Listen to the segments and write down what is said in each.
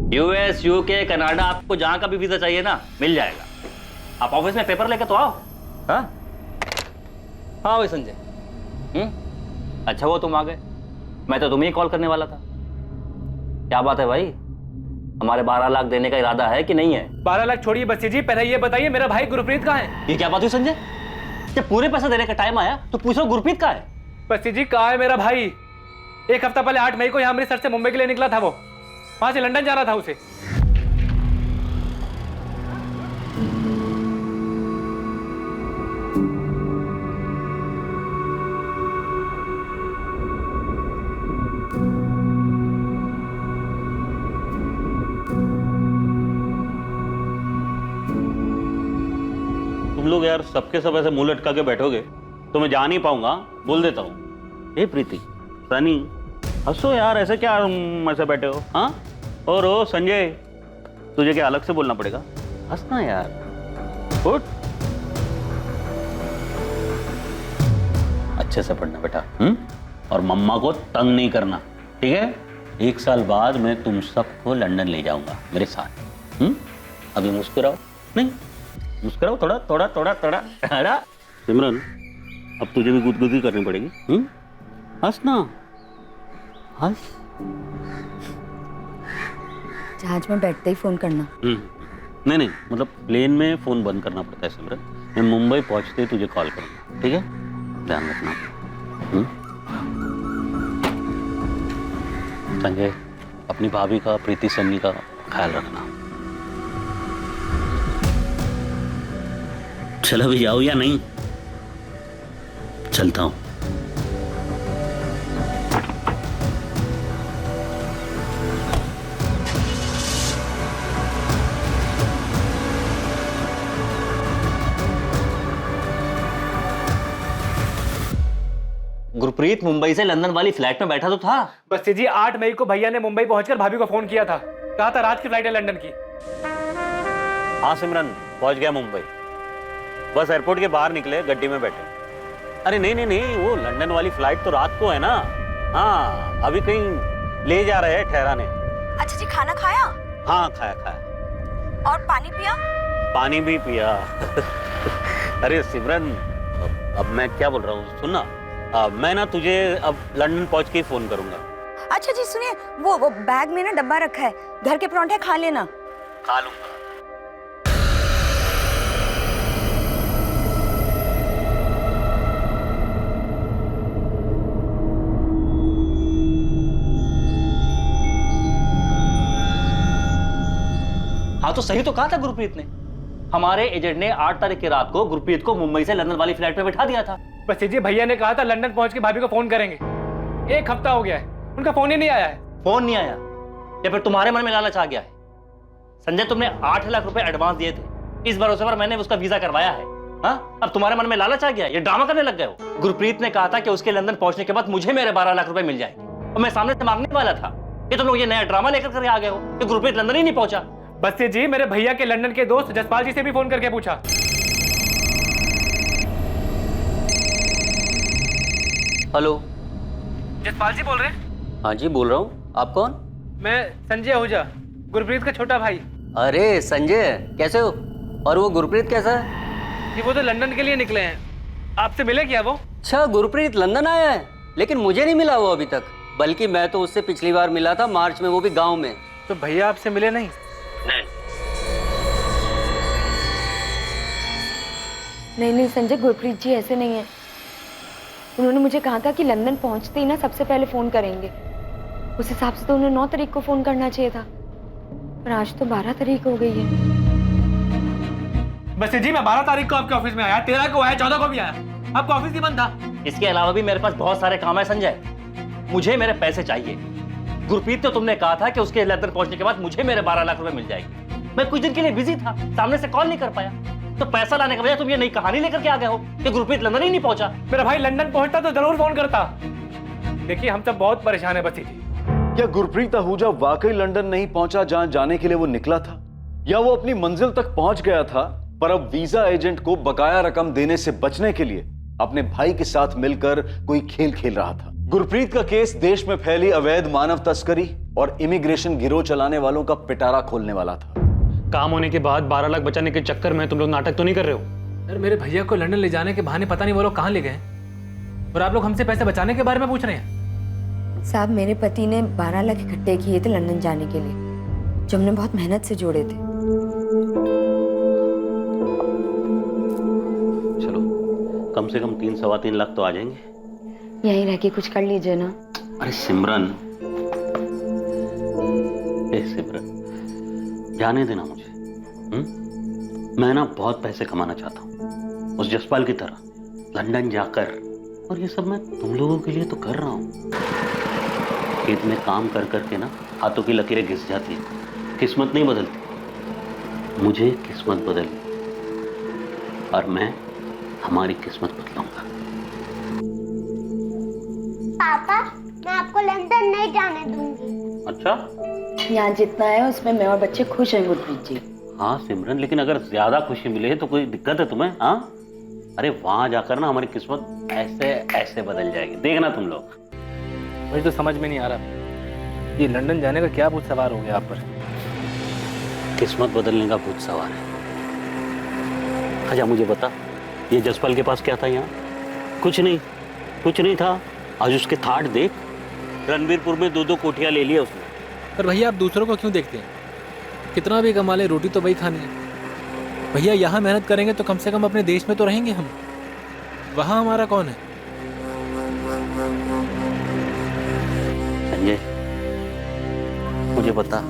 US, UK, Canada, आपको जहां का भी वीजा चाहिए ना मिल जाएगा। आप ऑफिस में पेपर लेके तो आओ। हाँ हाँ भाई संजय। अच्छा वो तुम आ गए, मैं तो तुम्हें ही कॉल करने वाला था। क्या बात है भाई, हमारे 12 लाख देने का इरादा है कि नहीं है? 12 लाख छोड़िए बस्सी जी, पहले ये बताइए मेरा भाई गुरप्रीत कहाँ है? ये क्या बात हुई संजय? जब पूरे पैसे देने का टाइम आया तो पूछो गुरप्रीत कहाँ है? बस्सी जी कहाँ है मेरा भाई? एक हफ्ता पहले 8 मई को यहाँ अमृतसर से मुंबई के लिए निकला था, वो वहां से लंदन जाना था उसे। तुम लोग यार सबके सब ऐसे मुंह लटका के बैठोगे तो मैं जा नहीं पाऊंगा, बोल देता हूँ। हे प्रीति, सनी, हंसो यार, ऐसे क्या ऐसे बैठे हो? हाँ, और ओ संजय, तुझे क्या अलग से बोलना पड़ेगा? हंसना यार, उठ। अच्छे से पढ़ना बेटा, और मम्मा को तंग नहीं करना, ठीक है? 1 साल बाद मैं तुम सबको लंदन ले जाऊंगा मेरे साथ। अभी मुस्कुराओ, नहीं मुस्कुराओ, थोड़ा थोड़ा थोड़ा थोड़ा थोड़ा। सिमरन, अब तुझे भी गुदगुदी करनी पड़ेगी। हंस ना, हंस। जहाज में बैठते ही फोन करना। नहीं नहीं, मतलब प्लेन में फोन बंद करना पड़ता है सिमरन। मैं मुंबई पहुंचते ही तुझे कॉल करूंगा, ठीक है? ध्यान रखना। संजय, अपनी भाभी का, प्रीति सन्नी का ख्याल रखना। चलो भी जाओ या नहीं? चलता हूं। गुरप्रीत मुंबई से लंदन वाली फ्लाइट में बैठा तो था। बस्सी जी 8 मई को भैया ने मुंबई पहुंचकर भाभी को फोन किया था, कहा था रात की फ्लाइट है लंदन की। हाँ सिमरन, पहुंच गया मुंबई। बस एयरपोर्ट के बाहर निकले, गड्डी में बैठे। अरे नहीं नहीं नहीं, वो लंदन वाली फ्लाइट तो रात को है ना। हाँ, अभी कहीं ले जा रहे हैं ठहराने। अच्छा जी, खाना खाया? हाँ खाया खाया। और पानी पिया? पानी भी पिया। अरे सिमरन, अब मैं क्या बोल रहा हूँ, सुन ना, मैं ना तुझे अब लंदन पहुंच के ही फोन करूंगा। अच्छा जी सुनिए, वो बैग में ना डब्बा रखा है, घर के परांठे खा लेना। खा लूंगा। हाँ तो सही तो कहा था गुरप्रीत ने। हमारे एजेंट ने 8 तारीख की रात को गुरप्रीत को मुंबई से लंदन वाली फ्लाइट में बैठा दिया था। बस्सी जी भैया ने कहा था लंदन पहुंच के भाभी को फोन करेंगे। 1 हफ्ता हो गया है, उनका फोन ही नहीं आया है। फोन नहीं आया या फिर तुम्हारे मन में लालच आ गया है? संजय, तुमने 8 लाख रुपए एडवांस दिए थे, इस भरोसे पर मैंने उसका वीजा करवाया है। हाँ, अब तुम्हारे मन में लालच आ गया, ये ड्रामा करने लग गए हो। गुरप्रीत ने कहा था कि उसके लंदन पहुंचने के बाद मुझे मेरे 12 लाख रुपए मिल जाएंगे, और मैं सामने से मांगने वाला था। ये तुम लोग ये नया ड्रामा लेकर आ गए हो कि गुरप्रीत लंदन ही नहीं पहुंचा। बस्सी जी, मेरे भैया के लंदन के दोस्त जसपाल जी से भी फोन करके पूछा। हेलो, जसपाल जी बोल रहे हैं? हाँ जी बोल रहा हूँ। आप कौन? मैं संजय आहूजा, गुरप्रीत का छोटा भाई। अरे संजय, कैसे हो? और वो गुरप्रीत कैसा है? जी वो तो लंदन के लिए निकले हैं, आपसे मिले क्या वो? अच्छा, गुरप्रीत लंदन आया है, लेकिन मुझे नहीं मिला वो अभी तक। बल्कि मैं तो उससे पिछली बार मिला था मार्च में, वो भी गाँव में। तो भैया आपसे मिले नहीं? नहीं संजय, गुरप्रीत जी ऐसे नहीं है। उन्होंने मुझे कहा था कि लंदन पहुंचते ही ना सबसे पहले फोन करेंगे। उस हिसाब से तो उन्हें 9 तारीख को फोन करना चाहिए था, पर आज तो 12 तारीख हो गई है। बस्सी जी मैं 12 तारीख को आपके ऑफिस में आया, 13 को आया, 14 को भी आया, आपका ऑफिस ही बंद था। इसके अलावा भी मेरे पास बहुत सारे काम है संजय, मुझे मेरे पैसे चाहिए। गुरप्रीत तो तुमने कहा था कि उसके लंदन पहुंचने के बाद मुझे मेरे 12 लाख रुपए मिल जाएंगे। मैं कुछ दिन के लिए बिजी था, सामने से कॉल नहीं कर पाया, तो पैसा लाने के बजाय तुम ये नई कहानी लेकर के आ गए हो कि गुरप्रीत लंदन ही नहीं पहुंचा। मेरा भाई लंदन पहुंचता तो जरूर फोन करता। देखिए हम सब बहुत परेशान है बस्सी जी। क्या गुरप्रीत आहूजा वाकई लंदन नहीं पहुंचा जहां जाने के लिए वो निकला था, या वो अपनी मंजिल तक पहुंच गया था पर अब वीजा एजेंट को बकाया रकम देने से बचने के लिए अपने भाई के साथ मिलकर कोई खेल खेल रहा था? गुरप्रीत का केस देश में फैली अवैध मानव तस्करी और इमिग्रेशन गिरोह चलाने वालों का पिटारा खोलने वाला था। काम होने के बाद 12 लाख बचाने के चक्कर में तुम लोग नाटक तो नहीं कर रहे हो? सर मेरे भैया को लंदन ले जाने के बहाने पता नहीं वो लोग कहाँ ले गए और आप लोग हमसे पैसे बचाने के बारे में पूछ रहे हैं। साहब, मेरे पति ने 12 लाख इकट्ठे किए थे लंदन जाने के लिए, जो हमने बहुत मेहनत से जोड़े थे। चलो कम से कम 3-3.25 लाख तो आ जाएंगे। यहीं रह के कुछ कर लीजिए ना। अरे सिमरन, सिमरन जाने देना मुझे। मैं ना बहुत पैसे कमाना चाहता हूँ उस जसपाल की तरह, लंदन जाकर। और ये सब मैं तुम लोगों के लिए तो कर रहा हूँ। खेत में काम कर करके ना हाथों की लकीरें घिस जाती है, किस्मत नहीं बदलती। मुझे किस्मत बदलनी और मैं हमारी किस्मत बदलूंगा। पापा, मैं आपको लंदन नहीं जाने दूंगी। अच्छा, यहाँ जितना है उसमें मैं और बच्चे खुश हैं गुरप्रीत जी। हाँ सिमरन, लेकिन अगर ज्यादा खुशी मिले तो कोई दिक्कत है तुम्हें? हाँ, अरे वहां जाकर ना हमारी किस्मत ऐसे ऐसे बदल जाएगी, देखना तुम लोग। मुझे तो समझ में नहीं आ रहा ये लंदन जाने का क्या भूत सवार हो गया आप पर। किस्मत बदलने का भूत सवार है। अच्छा मुझे बता, ये जसपाल के पास क्या था यहाँ? कुछ नहीं था। आज उसके थाट देख, रणबीरपुर में 2-2 कोठियां ले लिया उसने। पर भैया आप दूसरों को क्यों देखते हैं? कितना भी कमा ले, रोटी तो वही खानी है। भैया यहाँ मेहनत करेंगे तो कम से कम अपने देश में तो रहेंगे हम। वहाँ हमारा कौन है? संजय मुझे बता,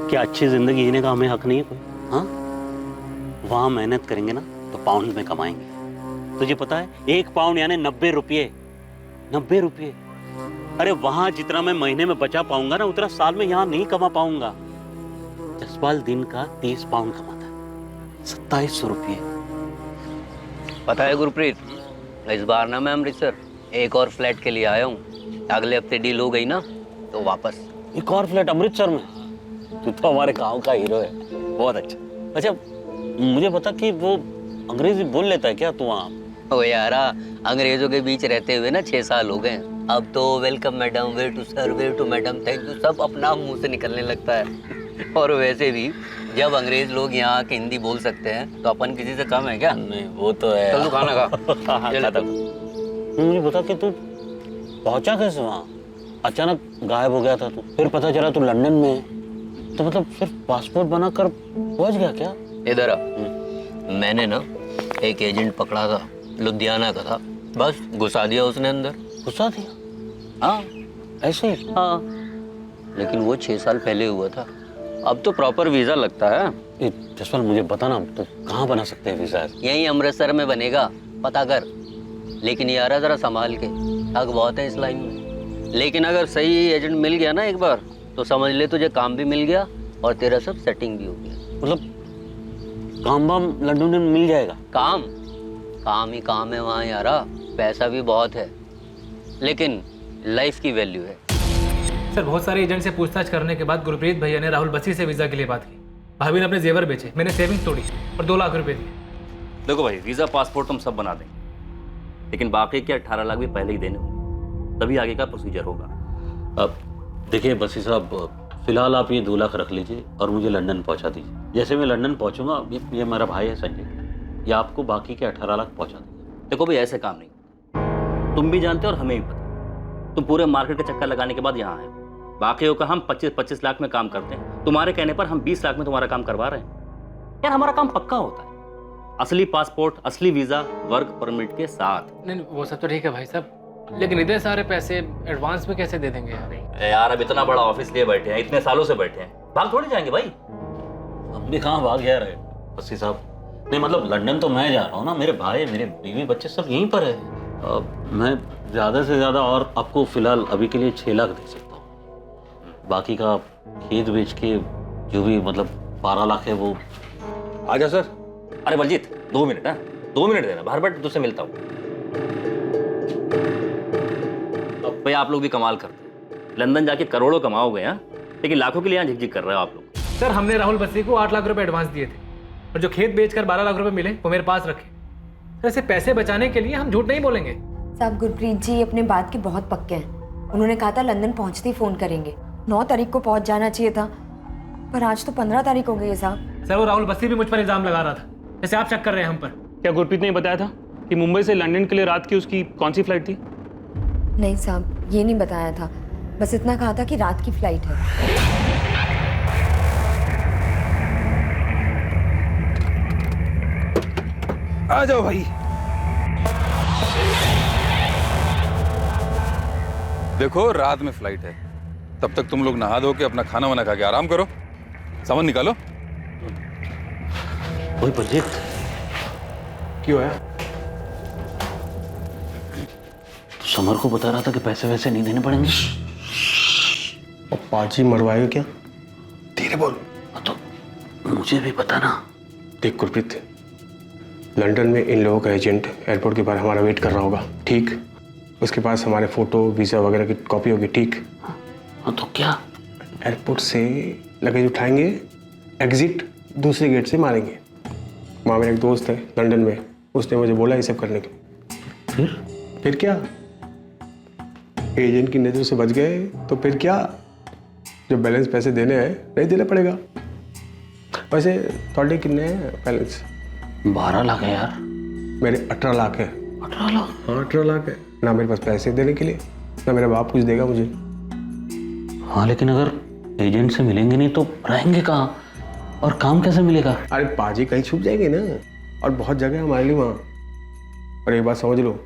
क्या अच्छी जिंदगी जीने का हमें हक नहीं है कोई? हाँ, वहां मेहनत करेंगे ना तो पाउंड में कमाएंगे। तुझे पता है 1 पाउंड यानी 90 रुपये। 90 रुपये। अरे वहां जितना मैं महीने में बचा पाऊंगा ना उतना साल में यहाँ नहीं कमा पाऊंगा। जसपाल दिन का 30 पाउंड कमाता है, 2700 रुपये। पता है गुरप्रीत, इस बार ना मैं अमृतसर एक और फ्लैट के लिए आया हूँ। अगले हफ्ते डील हो गई ना तो वापस। एक और फ्लैट अमृतसर में? तू तो हमारे गांव का हीरो है, बहुत अच्छा। अच्छा मुझे बता कि वो अंग्रेजी बोल लेता है क्या तू वहाँ? ओ यारा, अंग्रेजों के बीच रहते हुए ना 6 साल हो गए। अब तो welcome madam, way to sir, way to madam, thank you सब अपना मुंह से निकलने लगता है। और वैसे भी जब अंग्रेज लोग यहाँ के हिंदी बोल सकते हैं तो अपन किसी से कम है क्या? नहीं वो तो है। चल तू खाना खा। खाता। मुझे बता कि तू पहुंचा कैसे वहाँ? अचानक गायब हो गया था तू, फिर पता चला तू लंदन में है। तो मतलब सिर्फ पासपोर्ट बनाकर पहुंच गया क्या? इधर आ। मैंने ना एक एजेंट पकड़ा था, लुधियाना का था, बस घुसा दिया उसने अंदर। घुसा दिया? हाँ ऐसे ही? हाँ, लेकिन वो 6 साल पहले हुआ था। अब तो प्रॉपर वीजा लगता है। जसपाल मुझे बता ना, तो कहाँ बना सकते हैं वीजा? यहीं अमृतसर में बनेगा, पता कर। लेकिन यार जरा संभाल के, ठग बहुत है इस लाइन में। लेकिन अगर सही एजेंट मिल गया ना एक बार तो समझ ले तुझे काम भी मिल गया और तेरा सब सेटिंग भी हो गया। मतलब काम वाम लंदन में मिल जाएगा? काम ही काम है वहाँ यारा, पैसा भी बहुत है लेकिन लाइफ की वैल्यू है। सर बहुत सारे एजेंट से पूछताछ करने के बाद गुरप्रीत भैया ने राहुल बसी से वीजा के लिए बात की। भाभी ने अपने जेवर बेचे, मैंने सेविंग्स तोड़ी और 2 लाख रुपए दिए। देखो भाई, वीजा पासपोर्ट हम सब बना देंगे, लेकिन बाकी के 18 लाख भी पहले ही देने होंगे, तभी आगे का प्रोसीजर होगा। अब देखिए बसी साहब, फिलहाल आप ये 2 लाख रख लीजिए और मुझे लंदन पहुंचा दीजिए। जैसे मैं लंदन पहुंचूंगा, ये मेरा भाई है संजय, ये आपको बाकी के 18 लाख पहुंचा देंगे। देखो भाई, ऐसे काम नहीं, तुम भी जानते हो और हमें भी पता। तुम पूरे मार्केट का चक्कर लगाने के बाद यहाँ आए, बाकियों का हम 25-25 लाख में काम करते हैं। तुम्हारे कहने पर हम 20 लाख में तुम्हारा काम करवा रहे हैं। यार हमारा काम पक्का होता है, असली पासपोर्ट, असली वीजा, वर्क परमिट के साथ। नहीं वो सब तो ठीक है भाई साहब, लेकिन इतने सारे पैसे एडवांस में कैसे दे देंगे यार? यार अब इतना बड़ा ऑफिस लिए बैठे हैं, इतने सालों से बैठे हैं, भाग थोड़ी जाएंगे भाई। हम भी कहाँ भाग जा रहे बसी साहब? नहीं मतलब लंदन तो मैं जा रहा हूँ ना, मेरे भाई, मेरे बीवी, बच्चे सब यहीं पर है। मैं ज़्यादा से ज़्यादा और आपको फिलहाल अभी के लिए 6 लाख दे सकता हूँ। बाकी का खेत बेच के जो भी मतलब 12 लाख है वो। आजा सर। अरे बलजीत 2 मिनट, ना 2 मिनट देना, बाहर बैठ तुझसे मिलता हूँ। अब भाई आप लोग भी कमाल करते हैं, लंदन जाके करोड़ों कमाओगे हाँ, लेकिन लाखों के लिए यहाँ झिकझिक कर रहे हो आप लोग। सर हमने राहुल बसी को 8 लाख रुपए एडवांस दिए थे और जो खेत बेचकर 12 लाख रुपए मिले वो मेरे पास रखे। सर ऐसे पैसे बचाने के लिए हम झूठ नहीं बोलेंगे। साहब गुरप्रीत जी अपने बात के बहुत पक्के हैं। उन्होंने कहा था लंदन पहुंचते ही फोन करेंगे। 9 तारीख को पहुंच जाना चाहिए था, पर आज तो 15 तारीख हो गई है साहब। सर वो राहुल बस्सी भी मुझ पर इल्जाम लगा रहा था, जैसे आप शक कर रहे हैं हम पर। क्या गुरप्रीत ने बताया था कि मुंबई से लंदन के लिए रात की उसकी कौन सी फ्लाइट थी? नहीं साहब, ये नहीं बताया था, बस इतना कहा था कि रात की फ्लाइट है। आ जाओ भाई। देखो रात में फ्लाइट है, तब तक तुम लोग नहा धो के अपना खाना वाना खा के आराम करो। सामान निकालो। वही बलजीत, क्यों है? समर को बता रहा था कि पैसे वैसे नहीं देने पड़ेंगे। और पाजी मरवाएगा क्या? धीरे बोल। तो मुझे भी पता ना। देख गुरप्रीत, लंदन में इन लोगों का एजेंट एयरपोर्ट के बाहर हमारा वेट कर रहा होगा, ठीक? उसके पास हमारे फोटो वीज़ा वगैरह की कॉपी होगी, ठीक? हाँ तो क्या? एयरपोर्ट से लगेज उठाएंगे, एग्जिट दूसरे गेट से मारेंगे। वहाँ मेरा एक दोस्त है लंदन में, उसने मुझे बोला ये सब करने के। फिर क्या? एजेंट की नज़र से बच गए तो फिर क्या? जो बैलेंस पैसे देने हैं नहीं देना पड़ेगा। वैसे थोड़े कितने हैं बैलेंस? 12 लाख है यार। मेरे 18 लाख है। 18 लाख? हाँ 18 लाख है। ना मेरे पास पैसे देने के लिए, ना मेरा बाप कुछ देगा मुझे। हाँ लेकिन अगर एजेंट से मिलेंगे नहीं तो रहेंगे कहाँ और काम कैसे मिलेगा? अरे पाजी कहीं छुप जाएंगे ना, और बहुत जगह है हमारे लिए वहाँ। और एक बात समझ लो,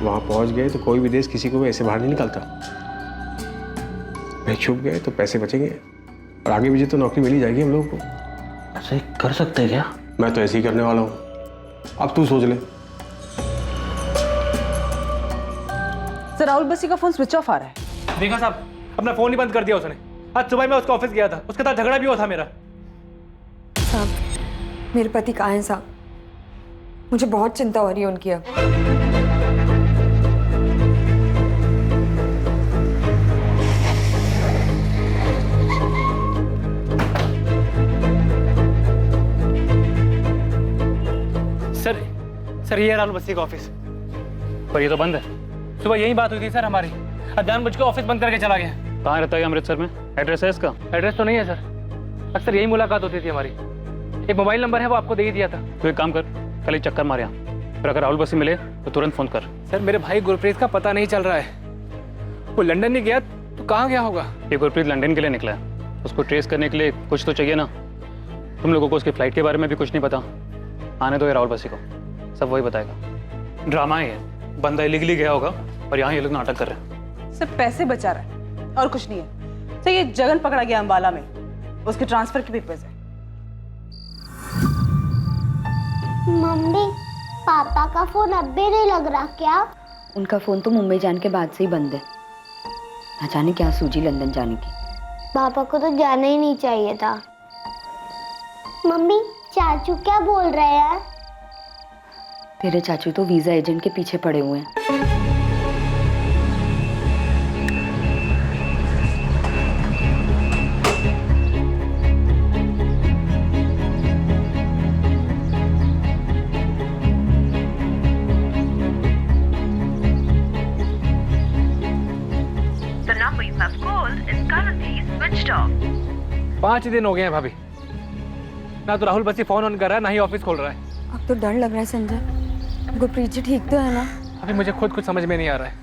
वहाँ पहुँच गए तो कोई भी देश किसी को भी ऐसे बाहर नहीं निकालता। भाई छुप गए तो पैसे बचेंगे, और आगे भी तो नौकरी मिल ही जाएगी हम लोगों को। ऐसे कर सकते हैं क्या? मैं तो ऐसे ही करने वाला हूँ, अब तू सोच ले। सर राहुल बस्सी का फोन स्विच ऑफ आ रहा है। देखा साहब, अपना फोन ही बंद कर दिया उसने। आज सुबह मैं उसका ऑफिस गया था, उसके साथ झगड़ा भी हुआ था मेरा। साहब मेरे पति कहाँ हैं साहब? मुझे बहुत चिंता हो रही है उनकी अब। सर ये है राहुल बस्सी का ऑफिस, पर ये तो बंद है। सुबह यही बात हुई थी सर हमारी, अजान मुझको ऑफिस बंद करके चला गया। कहाँ रहता है अमृतसर में? एड्रेस है इसका? एड्रेस तो नहीं है सर, अक्सर यही मुलाकात होती थी हमारी। एक मोबाइल नंबर है, वो आपको दे ही दिया था। तो एक काम कर, कल एक चक्कर मार यहाँ, फिर अगर राहुल बस्सी मिले तो तुरंत फोन कर। सर मेरे भाई गुरप्रीत का पता नहीं चल रहा है, वो लंदन नहीं गया तो कहाँ गया होगा? ये गुरप्रीत लंदन के लिए निकला है, उसको ट्रेस करने के लिए कुछ तो चाहिए ना। तुम लोगों को उसकी फ्लाइट के बारे में भी कुछ नहीं पता। आने दो ये राहुल बस्सी को, सब वही बताएगा। ड्रामा ही है, बंदा इलीगली गया होगा और यहाँ ये लोग नाटक कर रहे हैं। सिर्फ पैसे बचा रहा है और कुछ नहीं है। सर ये जगन पकड़ा गया अंबाला में, उसके ट्रांसफर के पेपर्स है। मम्मी पापा का फोन अब भी नहीं लग रहा क्या? उनका फोन तो मुंबई जाने के बाद से ही बंद है। ना जाने क्या सूझी लंदन जाने की। पापा को तो जाना ही नहीं चाहिए था। मम्मी चाचू क्या बोल रहे हैं? तेरे चाचू तो वीजा एजेंट के पीछे पड़े हुए हैं। The number you have called is currently switched off. 5 दिन हो गए हैं भाभी, ना तो राहुल बस्सी फोन ऑन कर रहा है, ना ही ऑफिस खोल रहा है। अब तो डर लग रहा है संजय। गुरप्रीत जी ठीक तो है ना? अभी मुझे खुद कुछ समझ में नहीं आ रहा है।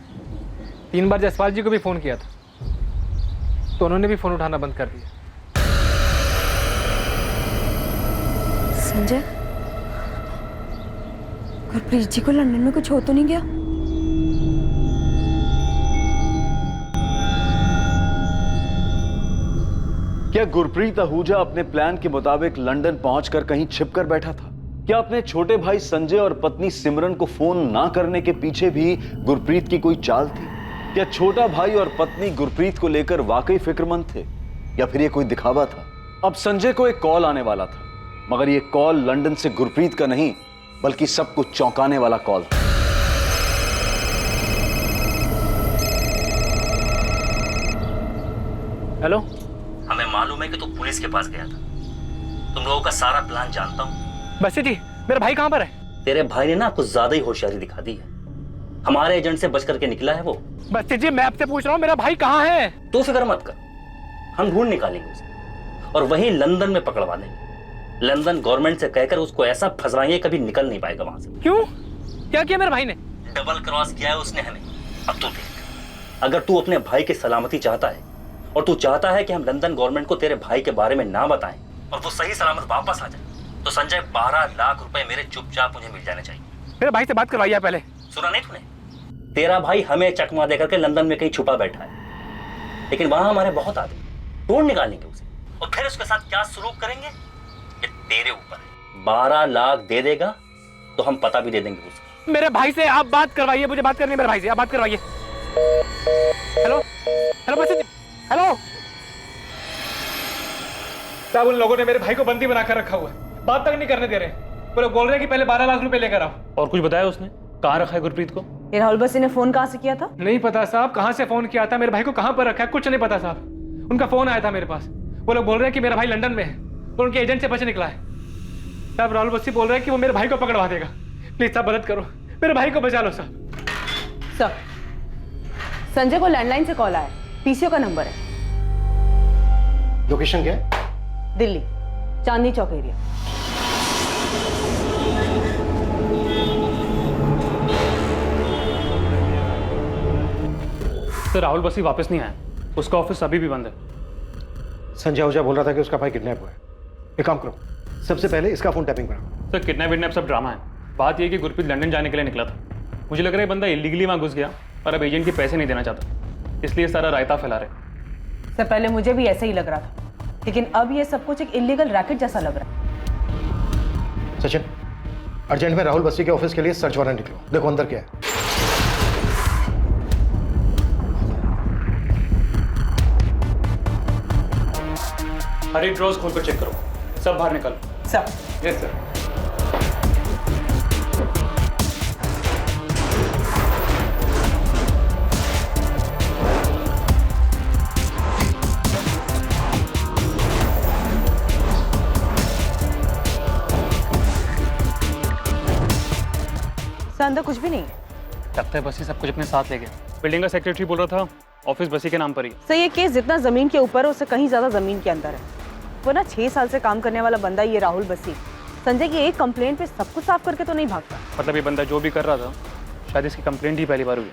3 बार जसपाल जी को भी फोन किया था तो उन्होंने भी फोन उठाना बंद कर दिया। संजय, गुरप्रीत जी को लंदन में कुछ हो तो नहीं गया? क्या गुरप्रीत आहूजा अपने प्लान के मुताबिक लंदन पहुंचकर कहीं छिपकर बैठा था? क्या अपने छोटे भाई संजय और पत्नी सिमरन को फोन ना करने के पीछे भी गुरप्रीत की कोई चाल थी? क्या छोटा भाई और पत्नी गुरप्रीत को लेकर वाकई फिक्रमंद थे, या फिर ये कोई दिखावा था? अब संजय को एक कॉल आने वाला था, मगर ये कॉल लंदन से गुरप्रीत का नहीं बल्कि सबको चौंकाने वाला कॉल था। हेलो, हमें मालूम है कि तू पुलिस के पास गया था। तुम लोगों का सारा प्लान जानता हूँ। बस्सी जी, मेरा भाई कहाँ पर है? तेरे भाई ने ना कुछ ज्यादा ही होशियारी दिखा दी है। हमारे एजेंट से बच करके निकला है वो। बस्सी जी, मैं आपसे पूछ रहा हूँ, मेरा भाई कहाँ है? तू फिक्र मत कर, हम ढूंढ निकालेंगे उसे और वहीं लंदन में पकड़वा देंगे। लंदन गवर्नमेंट से कहकर उसको ऐसा फंसवाएंगे कभी निकल नहीं पाएगा वहां से। क्यों? क्या किया मेरे भाई ने? डबल क्रॉस किया है उसने हमें। अब तू देख, अगर तू अपने भाई की सलामती चाहता है और तू चाहता है कि हम लंदन गवर्नमेंट को तेरे भाई के बारे में ना बताएं और वो सही सलामत वापस आ जाए, तो संजय 12 लाख रुपए मेरे चुपचाप मुझे मिल जाने चाहिए। मेरे भाई से बात करवाइए पहले। सुना नहीं तूने? तेरा भाई हमें चकमा देकर के लंदन में कहीं छुपा बैठा है, लेकिन वहां हमारे बहुत आदमी ढूंढ निकालेंगे उसे और फिर उसके साथ क्या सलूक करेंगे ये तेरे ऊपर है। 12 लाख दे देगा तो हम पता भी दे देंगे उसका। मेरे भाई से आप बात करवाइए, मुझे बात करनी है मेरे भाई से, आप बात करवाइए। हेलो हेलो बस, हेलो साहब, उन लोगों ने मेरे भाई को बंदी बनाकर रखा हुआ है, बात तक नहीं करने दे रहे। वो लोग बोल रहे हैं कि पहले 12 लाख रुपए लेकर आओ। और कुछ बताया उसने? कहाँ रखा है गुरप्रीत को? ये राहुल बस्सी ने फोन कहाँ से किया था? नहीं पता साहब, कहाँ से फोन किया था, मेरे भाई को कहाँ पर रखा है कुछ नहीं पता साहब। उनका फोन आया था मेरे पास, वो लोग बोल रहे हैं कि मेरा भाई लंदन में है और उनके एजेंट से बच निकला है। साहब राहुल बस्सी बोल रहे हैं कि वो मेरे भाई को पकड़वा देगा। प्लीज साहब मदद करो, मेरे भाई को बचा लो साहब। सर, संजय को लैंडलाइन से कॉल आया, पीसीओ का नंबर है। लोकेशन क्या है? दिल्ली, चांदनी चौक एरिया। सर राहुल बस्सी वापस नहीं आया, उसका ऑफिस अभी भी बंद है। संजय आहूजा बोल रहा था कि उसका भाई किडनैप हुआ है। एक काम करो, सबसे पहले इसका फोन टैपिंग कराओ। सर किडनैप विडनैप सब ड्रामा है। बात यह है कि गुरप्रीत लंदन जाने के लिए निकला था। मुझे लग रहा है बंदा इलीगली वहां घुस गया और अब एजेंट के पैसे नहीं देना चाहता, इसलिए सारा रायता फैला रहे। सर पहले मुझे भी ऐसे ही लग रहा था, लेकिन अब ये सब कुछ एक इलीगल रैकेट जैसा लग रहा है। सचिन, अर्जेंट में राहुल बस्सी के ऑफिस के लिए सर्च वारंट निकलो, देखो अंदर क्या है। हर एक ड्रॉज खोल कर चेक करो, सब बाहर निकालो। सर। Yes sir. अंदर कुछ भी नहीं है। लगता है बसी सब कुछ अपने साथ ले गया। बिल्डिंग का सेक्रेटरी बोल रहा था ऑफिस बसी के नाम पर ही। सर ये केस जितना जमीन के ऊपर है उससे कहीं ज्यादा जमीन के अंदर है। वो ना 6 साल से काम करने वाला बंदा ये राहुल बस्सी संजय की एक कंप्लेंट पे सब कुछ साफ करके तो नहीं भागता। मतलब ये बंदा जो भी कर रहा था शायद इसकी कंप्लेंट ही पहली बार हुई।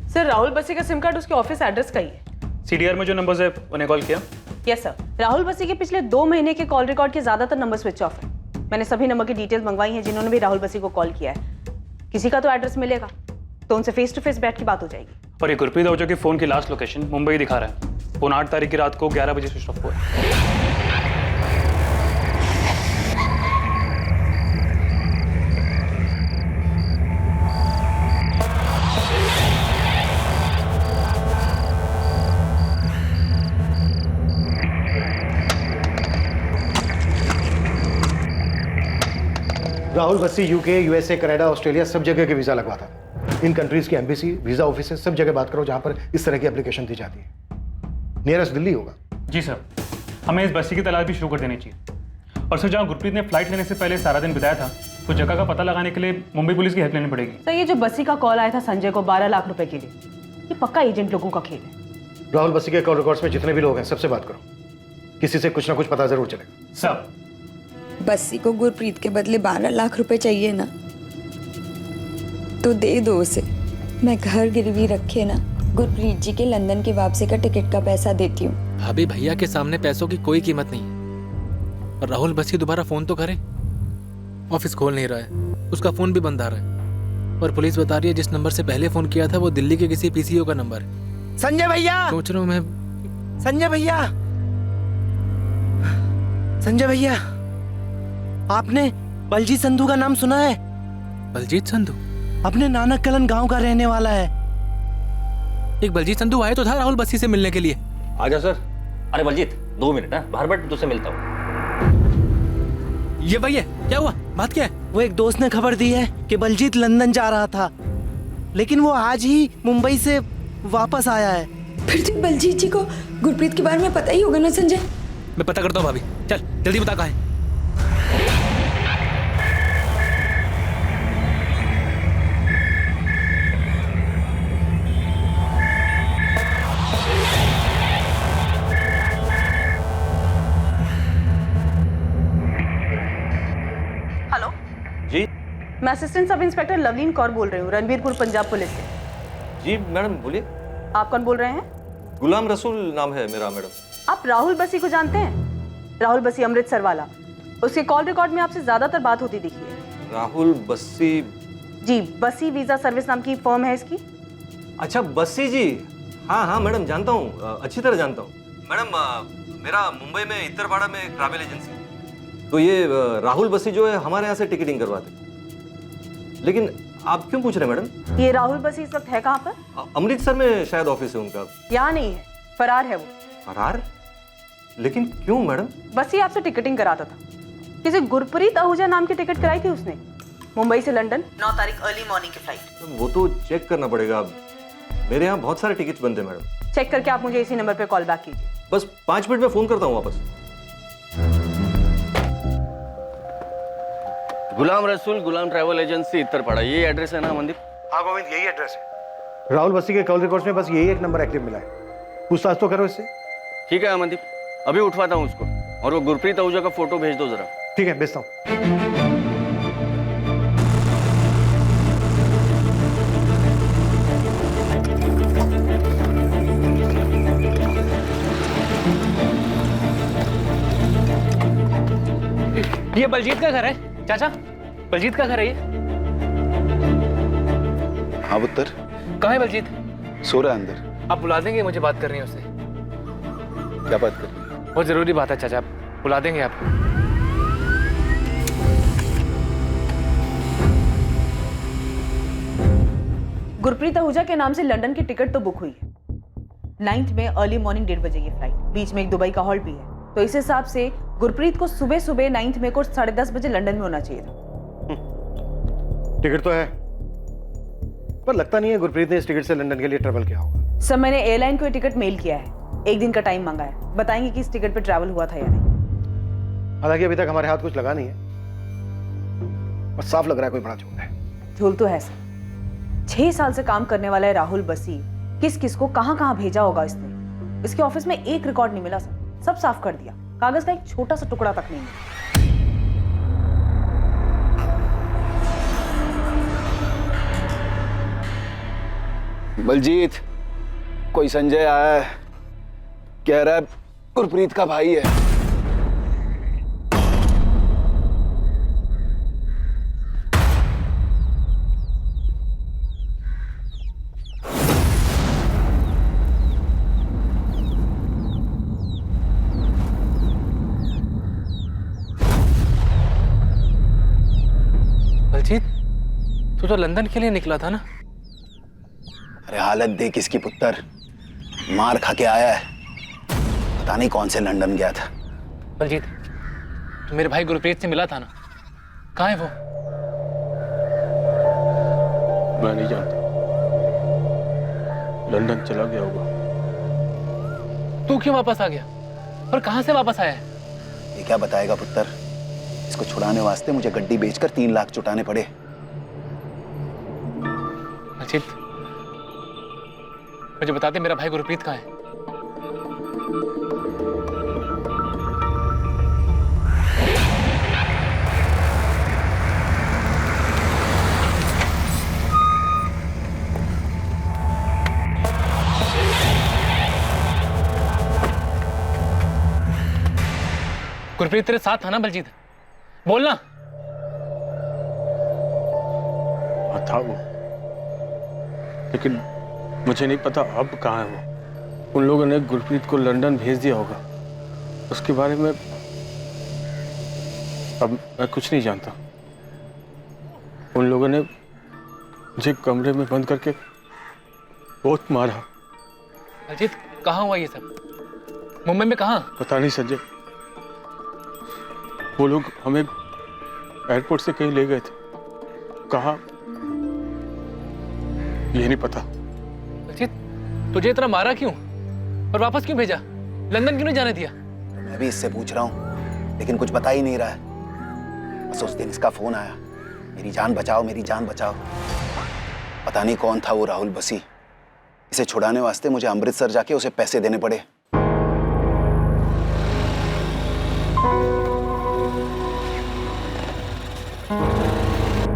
सर राहुल बस्सी का सिम कार्ड उसके ऑफिस एड्रेस का ही है। सीडीआर में जो नंबर्स है उन्हें कॉल किया? Yes sir. राहुल बस्सी के पिछले 2 महीने के कॉल रिकॉर्ड के ज्यादातर नंबर स्विच ऑफ है। मैंने सभी नंबर की डिटेल्स मंगवाई हैं जिन्होंने भी राहुल बस्सी को कॉल किया है। किसी का तो एड्रेस मिलेगा तो उनसे फेस टू फेस बैठ के बात हो जाएगी। और ये गुरप्रीत आहूजा के फोन की लास्ट लोकेशन मुंबई दिखा रहा है। फोन 8 तारीख की रात को 11 बजे स्विच ऑफ हुआ है। Rahul Bassi UK, USA, Canada, Australia सब जगह के वीजा लगवाता है। इन कंट्रीज की एम्बेसी, वीजा ऑफिस सब जगह बात करो जहां पर इस तरह की एप्लीकेशन दी जाती है। नियरेस्ट दिल्ली होगा। जी सर, हमें इस बस्सी की तलाश भी शुरू कर देनी चाहिए। और सर जहाँ गुरप्रीत ने फ्लाइट लेने से पहले सारा दिन बिताया था तो जगह का पता लगाने के लिए मुंबई पुलिस की हेल्प लेनी पड़ेगी। सर ये जो बस्सी का कॉल आया था संजय को 12 लाख रुपए के लिए, ये पक्का एजेंट लोगों का खेल है। राहुल बस्सी के कॉल रिकॉर्ड्स में जितने भी लोग हैं सबसे बात करो, किसी से कुछ ना कुछ पता जरूर चलेगा। सब बस्सी को गुरप्रीत के बदले 12 लाख रुपए चाहिए ना, तो दे दो उसे। मैं घर गिरवी रखे ना गुरप्रीत जी के लंदन की वापसी का टिकट का पैसा देती हूँ। भाभी भैया के सामने पैसों की कोई कीमत नहीं। और राहुल बस्सी दोबारा फोन तो करे, ऑफिस खोल नहीं रहा है, उसका फोन भी बंद आ रहा है। और पुलिस बता रही है जिस नंबर से पहले फोन किया था वो दिल्ली के किसी पीसीओ का नंबर है। संजय भैया, सोच रहा हूँ मैं। संजय भैया, संजय भैया, आपने बलजीत संधू का नाम सुना है? बलजीत संधू अपने नानक कलन गांव का रहने वाला है। एक बलजीत संधू आया तो था राहुल बस्सी से मिलने के लिए। आजा सर। अरे बलजीत 2 मिनट ना, बाहर बैठ, तुझसे मिलता हूँ। ये भैया क्या हुआ, बात क्या है? वो एक दोस्त ने खबर दी है कि बलजीत लंदन जा रहा था, लेकिन वो आज ही मुंबई से वापस आया है। फिर तो बलजीत जी को गुरप्रीत के बारे में पता ही होगा ना संजय? मैं पता करता हूँ भाभी, चल जल्दी बता कहाँ है। जी मैं assistant sub inspector Lovleen Kaur बोल रही हूँ, रणबीरपुर पंजाब पुलिस से। जी मैडम बोलिए। आप कौन बोल रहे हैं? गुलाम रसूल नाम है मेरा मैडम। आप राहुल बसी को जानते हैं? राहुल बसी अमृतसर वाला, उसके कॉल रिकॉर्ड में आपसे ज्यादातर बात होती दिखी है। राहुल बस्सी? जी, बसी वीजा सर्विस नाम की फर्म है इसकी। अच्छा बस्सी जी, हाँ हाँ मैडम जानता हूँ, अच्छी तरह जानता हूँ मैडम। मेरा मुंबई में इतरवाड़ा में एक ट्रैवल एजेंसी है, तो ये राहुल बस्सी जो है हमारे यहाँ से टिकटिंग करवाते। लेकिन आप क्यों पूछ रहे हैं मैडम? ये राहुल बसी इस वक्त है कहाँ पर? अमृतसर में शायद ऑफिस है उनका। यहाँ नहीं है, फरार है वो। फरार? लेकिन क्यों मैडम? बसी आपसे टिकटिंग कराता था। किसी गुरप्रीत आहूजा नाम की टिकट कराई थी उसने, मुंबई से लंदन, 9 तारीख अर्ली मॉर्निंग की फ्लाइट। वो तो चेक करना पड़ेगा। मेरे यहाँ बहुत सारे टिकट्स बनते हैं मैडम। चेक करके आप मुझे इसी नंबर पे कॉल बैक कीजिए। बस 5 मिनट में फोन करता हूँ वापस। गुलाम रसूल, गुलाम ट्रैवल एजेंसी इतरपाड़ा, ये एड्रेस है ना मनदीप? हाँ गोविंद, यही एड्रेस है। राहुल बस्सी के कॉल रिकॉर्ड्स में बस यही एक नंबर एक्टिव मिला है। पूछताछ तो करो इससे। ठीक है अमनदीप, अभी उठवाता हूँ उसको, और वो गुरप्रीत आहूजा का फोटो भेज दो जरा। ठीक है, भेजता हूँ। ये बलजीत का घर है चाचा, बलजीत का घर है ये। हाँ पुत्र। कहाँ है बलजीत? सो रहा है अंदर। आप बुला देंगे, मुझे बात करनी है उससे। क्या बात करनी है? बहुत जरूरी बात है चाचा, आप बुला देंगे आपको। गुरप्रीत आहूजा के नाम से लंदन की टिकट तो बुक हुई है। 9th में अर्ली मॉर्निंग 1:30 बजे की फ्लाइट, बीच में एक दुबई का हॉल्ट भी है। तो इस हिसाब से गुरप्रीत को सुबह सुबह 9th में को 10:30 बजे लंदन में होना चाहिए था। टिकट तो है, पर लगता नहीं है गुरप्रीत ने इस टिकट से लंदन के लिए ट्रैवल किया होगा। सर, मैंने एयरलाइन को ये टिकट मेल किया है, 1 दिन का टाइम मांगा है, बताएंगे कि इस टिकट पे ट्रैवल हुआ था या नहीं। हालांकि अभी तक हमारे हाथ कुछ लगा नहीं है, बस साफ लग रहा है कोई बड़ा झोल है। झोल तो है सर। 6 साल से काम करने वाला है राहुल बसी, किस किस को कहां कहां भेजा होगा इसने। इसके ऑफिस में एक रिकॉर्ड नहीं मिला सर, सब साफ कर दिया, कागज का एक छोटा सा टुकड़ा तक नहीं मिला। बलजीत, कोई संजय आया है, कह रहा है गुरप्रीत का भाई है। बलजीत, तू तो लंदन के लिए निकला था ना? अरे हालत देख इसकी पुत्र, मार खा के आया है, पता नहीं कौन से लंदन गया था। बलजीत, तो मेरे भाई गुरप्रीत से मिला था ना, कहाँ है वो? मैं नहीं जानता, लंदन चला गया होगा। तू क्यों वापस आ गया और कहाँ से वापस आया है? ये क्या बताएगा पुत्र, इसको छुड़ाने वास्ते मुझे गड्डी बेचकर 3 लाख जुटाने पड़े। बलजीत, मुझे बता दे मेरा भाई गुरप्रीत कहाँ है? गुरप्रीत तेरे साथ था ना बलजीत? बोलना। था वो, लेकिन मुझे नहीं पता अब कहाँ है वो। उन लोगों ने गुरप्रीत को लंदन भेज दिया होगा, उसके बारे में अब मैं कुछ नहीं जानता। उन लोगों ने मुझे कमरे में बंद करके बहुत मारा। बलजीत, कहाँ हुआ ये सब? मुंबई में कहाँ? पता नहीं संजय, वो लोग हमें एयरपोर्ट से कहीं ले गए थे, कहाँ ये नहीं पता। बलजीत, तुझे इतना मारा क्यों और वापस क्यों भेजा? लंदन क्यों नहीं जाने दिया? मैं भी इससे पूछ रहा हूँ, लेकिन कुछ बता ही नहीं रहा है। बस उस दिन इसका फोन आया, मेरी जान बचाओ, मेरी जान बचाओ। पता नहीं कौन था वो राहुल बसी, इसे छुड़ाने वास्ते मुझे अमृतसर जाके उसे पैसे देने पड़े।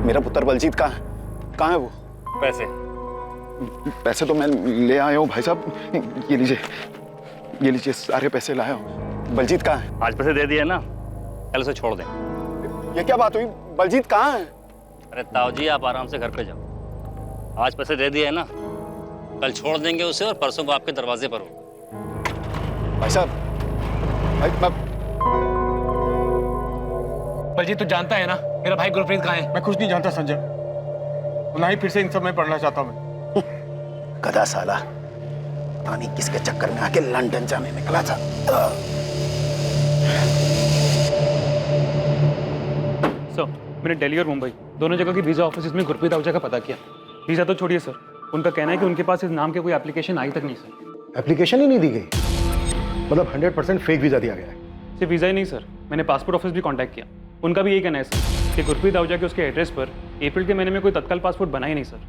मेरा पुत्र बलजीत कहाँ है? कहाँ है वो? पैसे पैसे तो मैं ले आया हूँ भाई साहब, ये लीजिए सारे पैसे लाया हूँ। बलजीत कहाँ है? आज पैसे दे दिए ना, कल उसे छोड़ दें। ये क्या बात हुई? बलजीत कहाँ है? अरे ताऊ जी आप आराम से घर पे जाओ, आज पैसे दे दिए ना, कल छोड़ देंगे उसे और परसों को आपके दरवाजे पर हो। भाई साहब, बलजीत तू जानता है ना मेरा भाई गुरप्रीत कहाँ है? मैं कुछ नहीं जानता संजय, ना ही फिर से इन सब में पढ़ना चाहता हूँ मैं। गधा साला, पता नहीं किसके चक्कर में आके लंदन जाने निकला था। सर मैंने दिल्ली और मुंबई दोनों जगह की वीजा ऑफिस में गुरप्रीत आहूजा का पता किया। वीजा तो छोड़िए सर, उनका कहना है कि उनके पास इस नाम के कोई एप्लीकेशन आई तक नहीं सर। एप्लीकेशन ही नहीं दी गई, मतलब 100% फेक वीजा दिया गया है। सिर्फ वीजा ही नहीं सर, मैंने पासपोर्ट ऑफिस भी कांटेक्ट किया, उनका भी यही कहना है सर कि गुरप्रीत आहूजा के उसके एड्रेस पर अप्रैल के महीने में कोई तत्काल पासपोर्ट बना ही नहीं सर।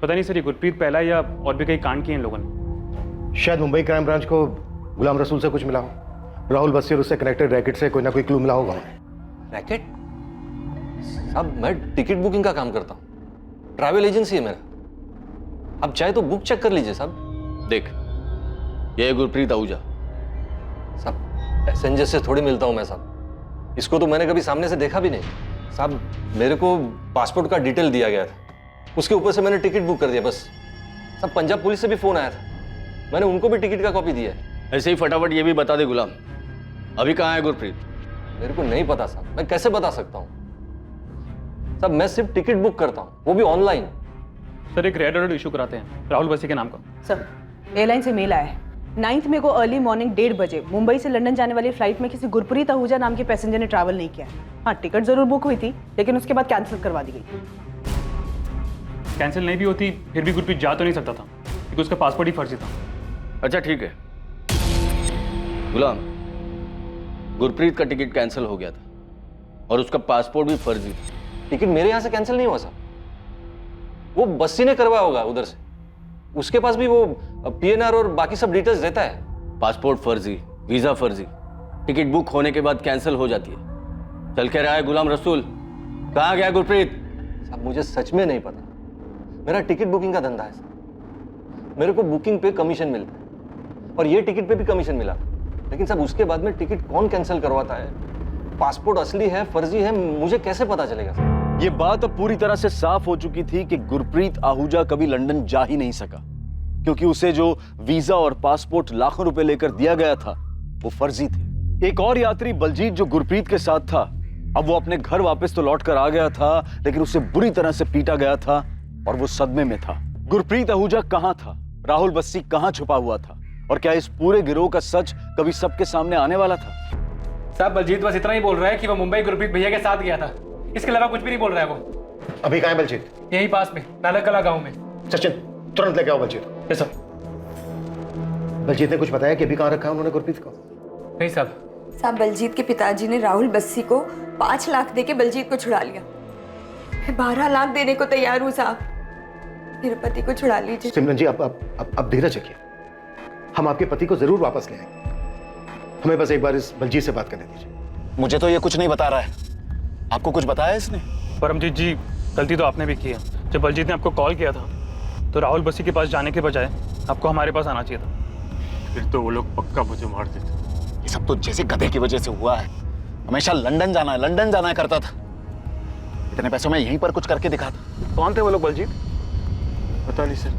पता नहीं सर ये गुरप्रीत पहला या और भी कई कांड किए इन लोगों ने। शायद मुंबई क्राइम ब्रांच को गुलाम रसूल से कुछ मिला हो, राहुल बस्सी और उससे कनेक्टेड रैकेट से कोई ना कोई क्लू मिला होगा उन्हें। रैकेट? साहब मैं टिकट बुकिंग का काम करता हूँ, ट्रैवल एजेंसी है मेरा, आप चाहे तो बुक चेक कर लीजिए साहब। देख, ये है गुरप्रीत आहूजा। साहब पैसेंजर से थोड़ी मिलता हूँ मैं साहब, इसको तो मैंने कभी सामने से देखा भी नहीं साहब। मेरे को पासपोर्ट का डिटेल दिया गया था, उसके ऊपर से मैंने टिकट बुक कर दिया बस। साहब पंजाब पुलिस से भी फोन आया था, मैंने उनको भी टिकट का कॉपी दिया है। ऐसे ही फटाफट ये भी बता दे गुलाम, अभी कहाँ है गुरप्रीत? मेरे को नहीं पता साहब, मैं कैसे बता सकता हूँ साहब, मैं सिर्फ टिकट बुक करता हूँ, वो भी ऑनलाइन। सर एक रेड अलर्ट इशू कराते हैं राहुल बस्सी के नाम का। सर एयरलाइन से मेल आया है, 9 मई को अर्ली मॉर्निंग 1:30 बजे मुंबई से लंदन जाने वाली फ्लाइट में किसी गुरप्रीत आहूजा नाम के पैसेंजर ने ट्रैवल नहीं किया। हाँ टिकट जरूर बुक हुई थी, लेकिन उसके बाद कैंसिल करवा दी गई। कैंसिल नहीं भी होती फिर भी गुरप्रीत जा तो नहीं सकता था, क्योंकि उसका पासपोर्ट ही फर्जी था। अच्छा ठीक है गुलाम, गुरप्रीत का टिकट कैंसिल हो गया था और उसका पासपोर्ट भी फर्जी था। टिकट मेरे यहाँ से कैंसिल नहीं हुआ साहब, वो बस्सी ने करवाया होगा उधर से, उसके पास भी वो PNR और बाकी सब डिटेल्स देता है। पासपोर्ट फर्जी, वीजा फर्जी, टिकट बुक होने के बाद कैंसिल हो जाती है। चल के रहा है गुलाम रसूल, कहाँ गया गुरप्रीत? साहब मुझे सच में नहीं पता, मेरा टिकट बुकिंग का धंधा है साहब, मेरे को बुकिंग पे कमीशन मिलता है और ये टिकट पे भी कमीशन मिला, लेकिन साहब उसके बाद में टिकट कौन कैंसिल करवाता है, पासपोर्ट असली है फर्जी है, मुझे कैसे पता चलेगा साहब? ये बात अब पूरी तरह से साफ हो चुकी थी कि गुरप्रीत आहूजा कभी लंदन जा ही नहीं सका, क्योंकि उसे जो वीजा और पासपोर्ट लाखों रुपए लेकर दिया गया था वो फर्जी थे। एक और यात्री बलजीत जो गुरप्रीत के साथ था, अब वो अपने घर वापस तो लौट कर आ गया था, लेकिन उसे बुरी तरह से पीटा गया था और वो सदमे में था। गुरप्रीत आहूजा कहां था, राहुल बस्सी कहां छुपा हुआ था, और क्या इस पूरे गिरोह का सच कभी सबके सामने आने वाला था? साहब बलजीत बस इतना ही बोल रहा है कि वो मुंबई गुरप्रीत भैया के साथ गया था, इसके अलावा कुछ भी नहीं बोल रहा है वो। अभी कहाँ है बलजीत? यही पास में नालकला गांव में। सचिन तुरंत लेके आओ बलजीत। Yes sir. बलजीत ने कुछ बताया कि अभी कहाँ रखा है उन्होंने गुरप्रीत को? नहीं साहब। साहब बलजीत के पिताजी ने राहुल बस्सी को 5 लाख देके बलजीत को छुड़ा लिया। मैं 12 लाख देने को तैयार हूँ साहब, मेरे पति को छुड़ा लीजिए। सिमरन जी अब धीरज रखिए, हम आपके पति को जरूर वापस ले आएंगे, हमें बस एक बार इस बलजीत से बात करने दीजिए। मुझे तो ये कुछ नहीं बता रहा है, आपको कुछ बताया इसने? परमजीत जी गलती तो आपने भी की है, जब बलजीत ने आपको कॉल किया था तो राहुल बस्सी के पास जाने के बजाय आपको हमारे पास आना चाहिए था। फिर तो वो लोग पक्का मुझे मार देते। ये सब तो जैसे गधे की वजह से हुआ है, हमेशा लंदन जाना है करता था, इतने पैसों में यहीं पर कुछ करके दिखाता। कौन थे वो लोग बलजीत? पता नहीं सर,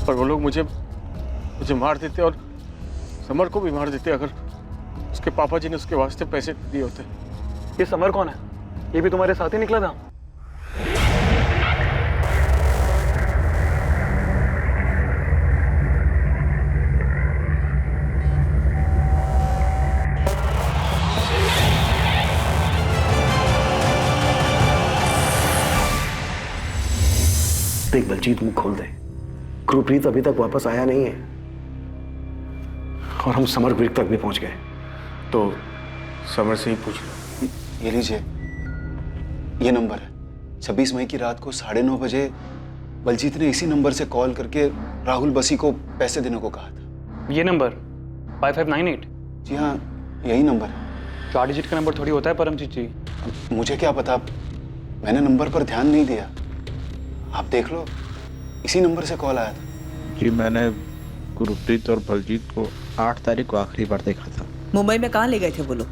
पर वो लोग मुझे मार देते और समर को भी मार देते अगर उसके पापा जी ने उसके वास्ते पैसे दिए होते। ये समर कौन है? ये भी तुम्हारे साथ ही निकला था? देख बलजीत मुंह खोल दे, गुरप्रीत अभी तक वापस आया नहीं है और हम समर ब्रिक तक भी पहुंच गए। तो समर से ही पूछ लो। ये लीजिए, ये नंबर है। 26 मई की रात को 9:30 बजे बलजीत ने इसी नंबर से कॉल करके राहुल बस्सी को पैसे देने को कहा था। ये नंबर 5598? जी हाँ, यही नंबर है। 4 डिजिट का नंबर थोड़ी होता है परमजीत जी। मुझे क्या पता, मैंने नंबर पर ध्यान नहीं दिया। आप देख लो, इसी नंबर से कॉल आया था। जी मैंने गुरप्रीत और बलजीत को 8 तारीख को आखिरी बार देखा था। मुंबई में कहाँ ले गए थे वो लोग?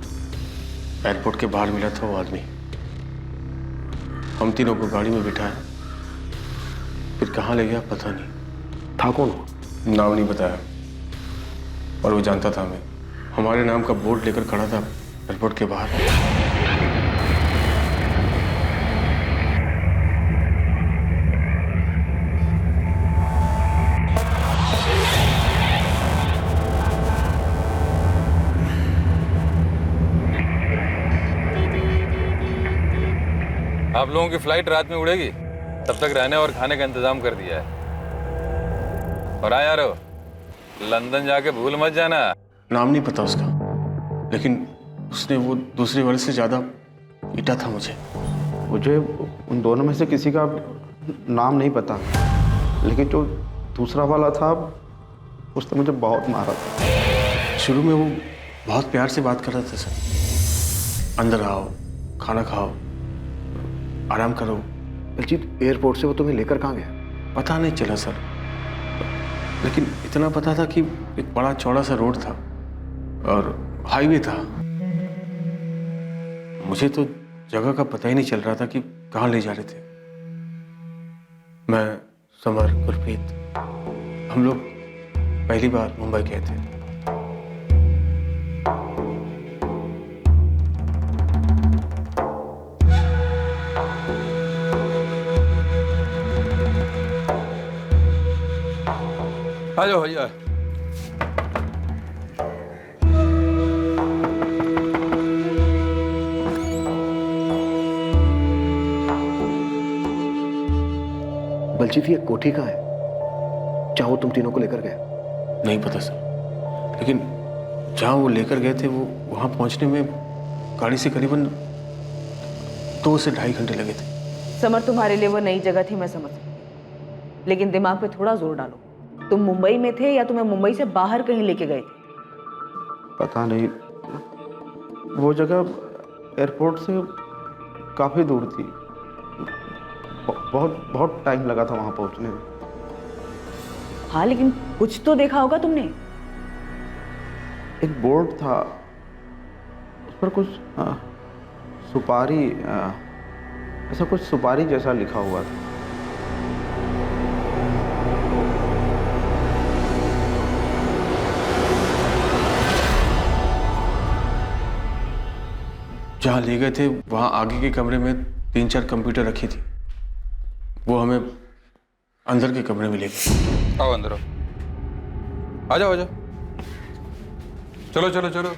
एयरपोर्ट के बाहर मिला था वो आदमी। हम तीनों को गाड़ी में बिठाया, फिर कहाँ ले गया पता नहीं। था कौन वो? नाम नहीं बताया, और वो जानता था हमें। हमारे नाम का बोर्ड लेकर खड़ा था एयरपोर्ट के बाहर। आप लोगों की फ्लाइट रात में उड़ेगी, तब तक रहने और खाने का इंतजाम कर दिया है। और हाँ यारो, लंदन जाके भूल मत जाना। नाम नहीं पता उसका, लेकिन उसने वो दूसरे वाले से ज्यादा पीटा था मुझे। मुझे उन दोनों में से किसी का नाम नहीं पता, लेकिन जो दूसरा वाला था उसने मुझे बहुत मारा था। शुरू में वो बहुत प्यार से बात कर रहा था सर। अंदर आओ, खाना खाओ, आराम करो। बलजीत, एयरपोर्ट से वो तुम्हें लेकर कहाँ गया? पता नहीं चला सर, लेकिन इतना पता था कि एक बड़ा चौड़ा सा रोड था और हाईवे था। मुझे तो जगह का पता ही नहीं चल रहा था कि कहाँ ले जा रहे थे। मैं, समर, गुरप्रीत, हम लोग पहली बार मुंबई गए थे। आ जाओ भैया। बलजीत, ये कोठी कहाँ है जहाँ वो तुम तीनों को लेकर गया? नहीं पता सर, लेकिन जहाँ वो लेकर गए थे वो वहाँ पहुँचने में गाड़ी से करीबन 2 से 2.5 घंटे लगे थे। समर, तुम्हारे लिए वो नई जगह थी, मैं समझ सकती, लेकिन दिमाग पे थोड़ा जोर डालो। तुम मुंबई में थे या तुम्हें मुंबई से बाहर कहीं लेके गए थे? पता नहीं, वो जगह एयरपोर्ट से काफ़ी दूर थी। बहुत टाइम लगा था वहाँ पहुँचने में। हाँ, लेकिन कुछ तो देखा होगा तुमने। एक बोर्ड था, उस पर कुछ सुपारी, ऐसा कुछ सुपारी जैसा लिखा हुआ था। जहाँ ले गए थे वहाँ आगे के कमरे में 3-4 कंप्यूटर रखी थी। वो हमें अंदर के कमरे में ले गए। आओ अंदर आओ, आ जाओ आ जाओ, चलो चलो चलो।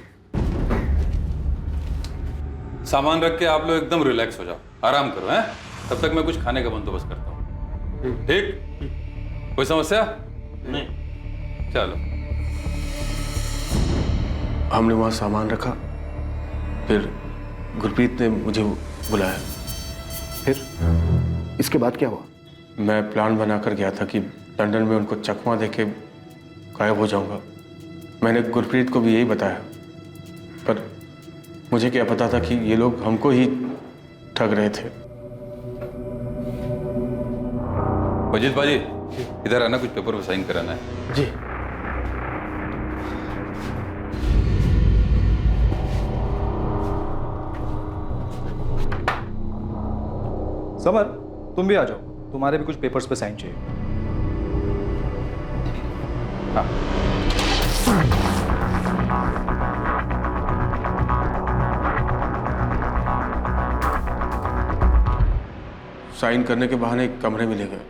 सामान रख के आप लोग एकदम रिलैक्स हो जाओ, आराम करो हैं। तब तक मैं कुछ खाने का बंदोबस्त करता हूँ। ठीक? कोई समस्या नहीं? चलो। हमने वहाँ सामान रखा, फिर गुरप्रीत ने मुझे बुलाया। फिर इसके बाद क्या हुआ? मैं प्लान बनाकर गया था कि लंदन में उनको चकमा देके गायब हो जाऊंगा। मैंने गुरप्रीत को भी यही बताया, पर मुझे क्या पता था कि ये लोग हमको ही ठग रहे थे। अजीत बाजी, इधर आना, कुछ पेपर पर साइन कराना है। जी। समर, तुम भी आ जाओ, तुम्हारे भी कुछ पेपर्स पे साइन चाहिए। हाँ। साइन करने के बहाने एक कमरे में ले गए,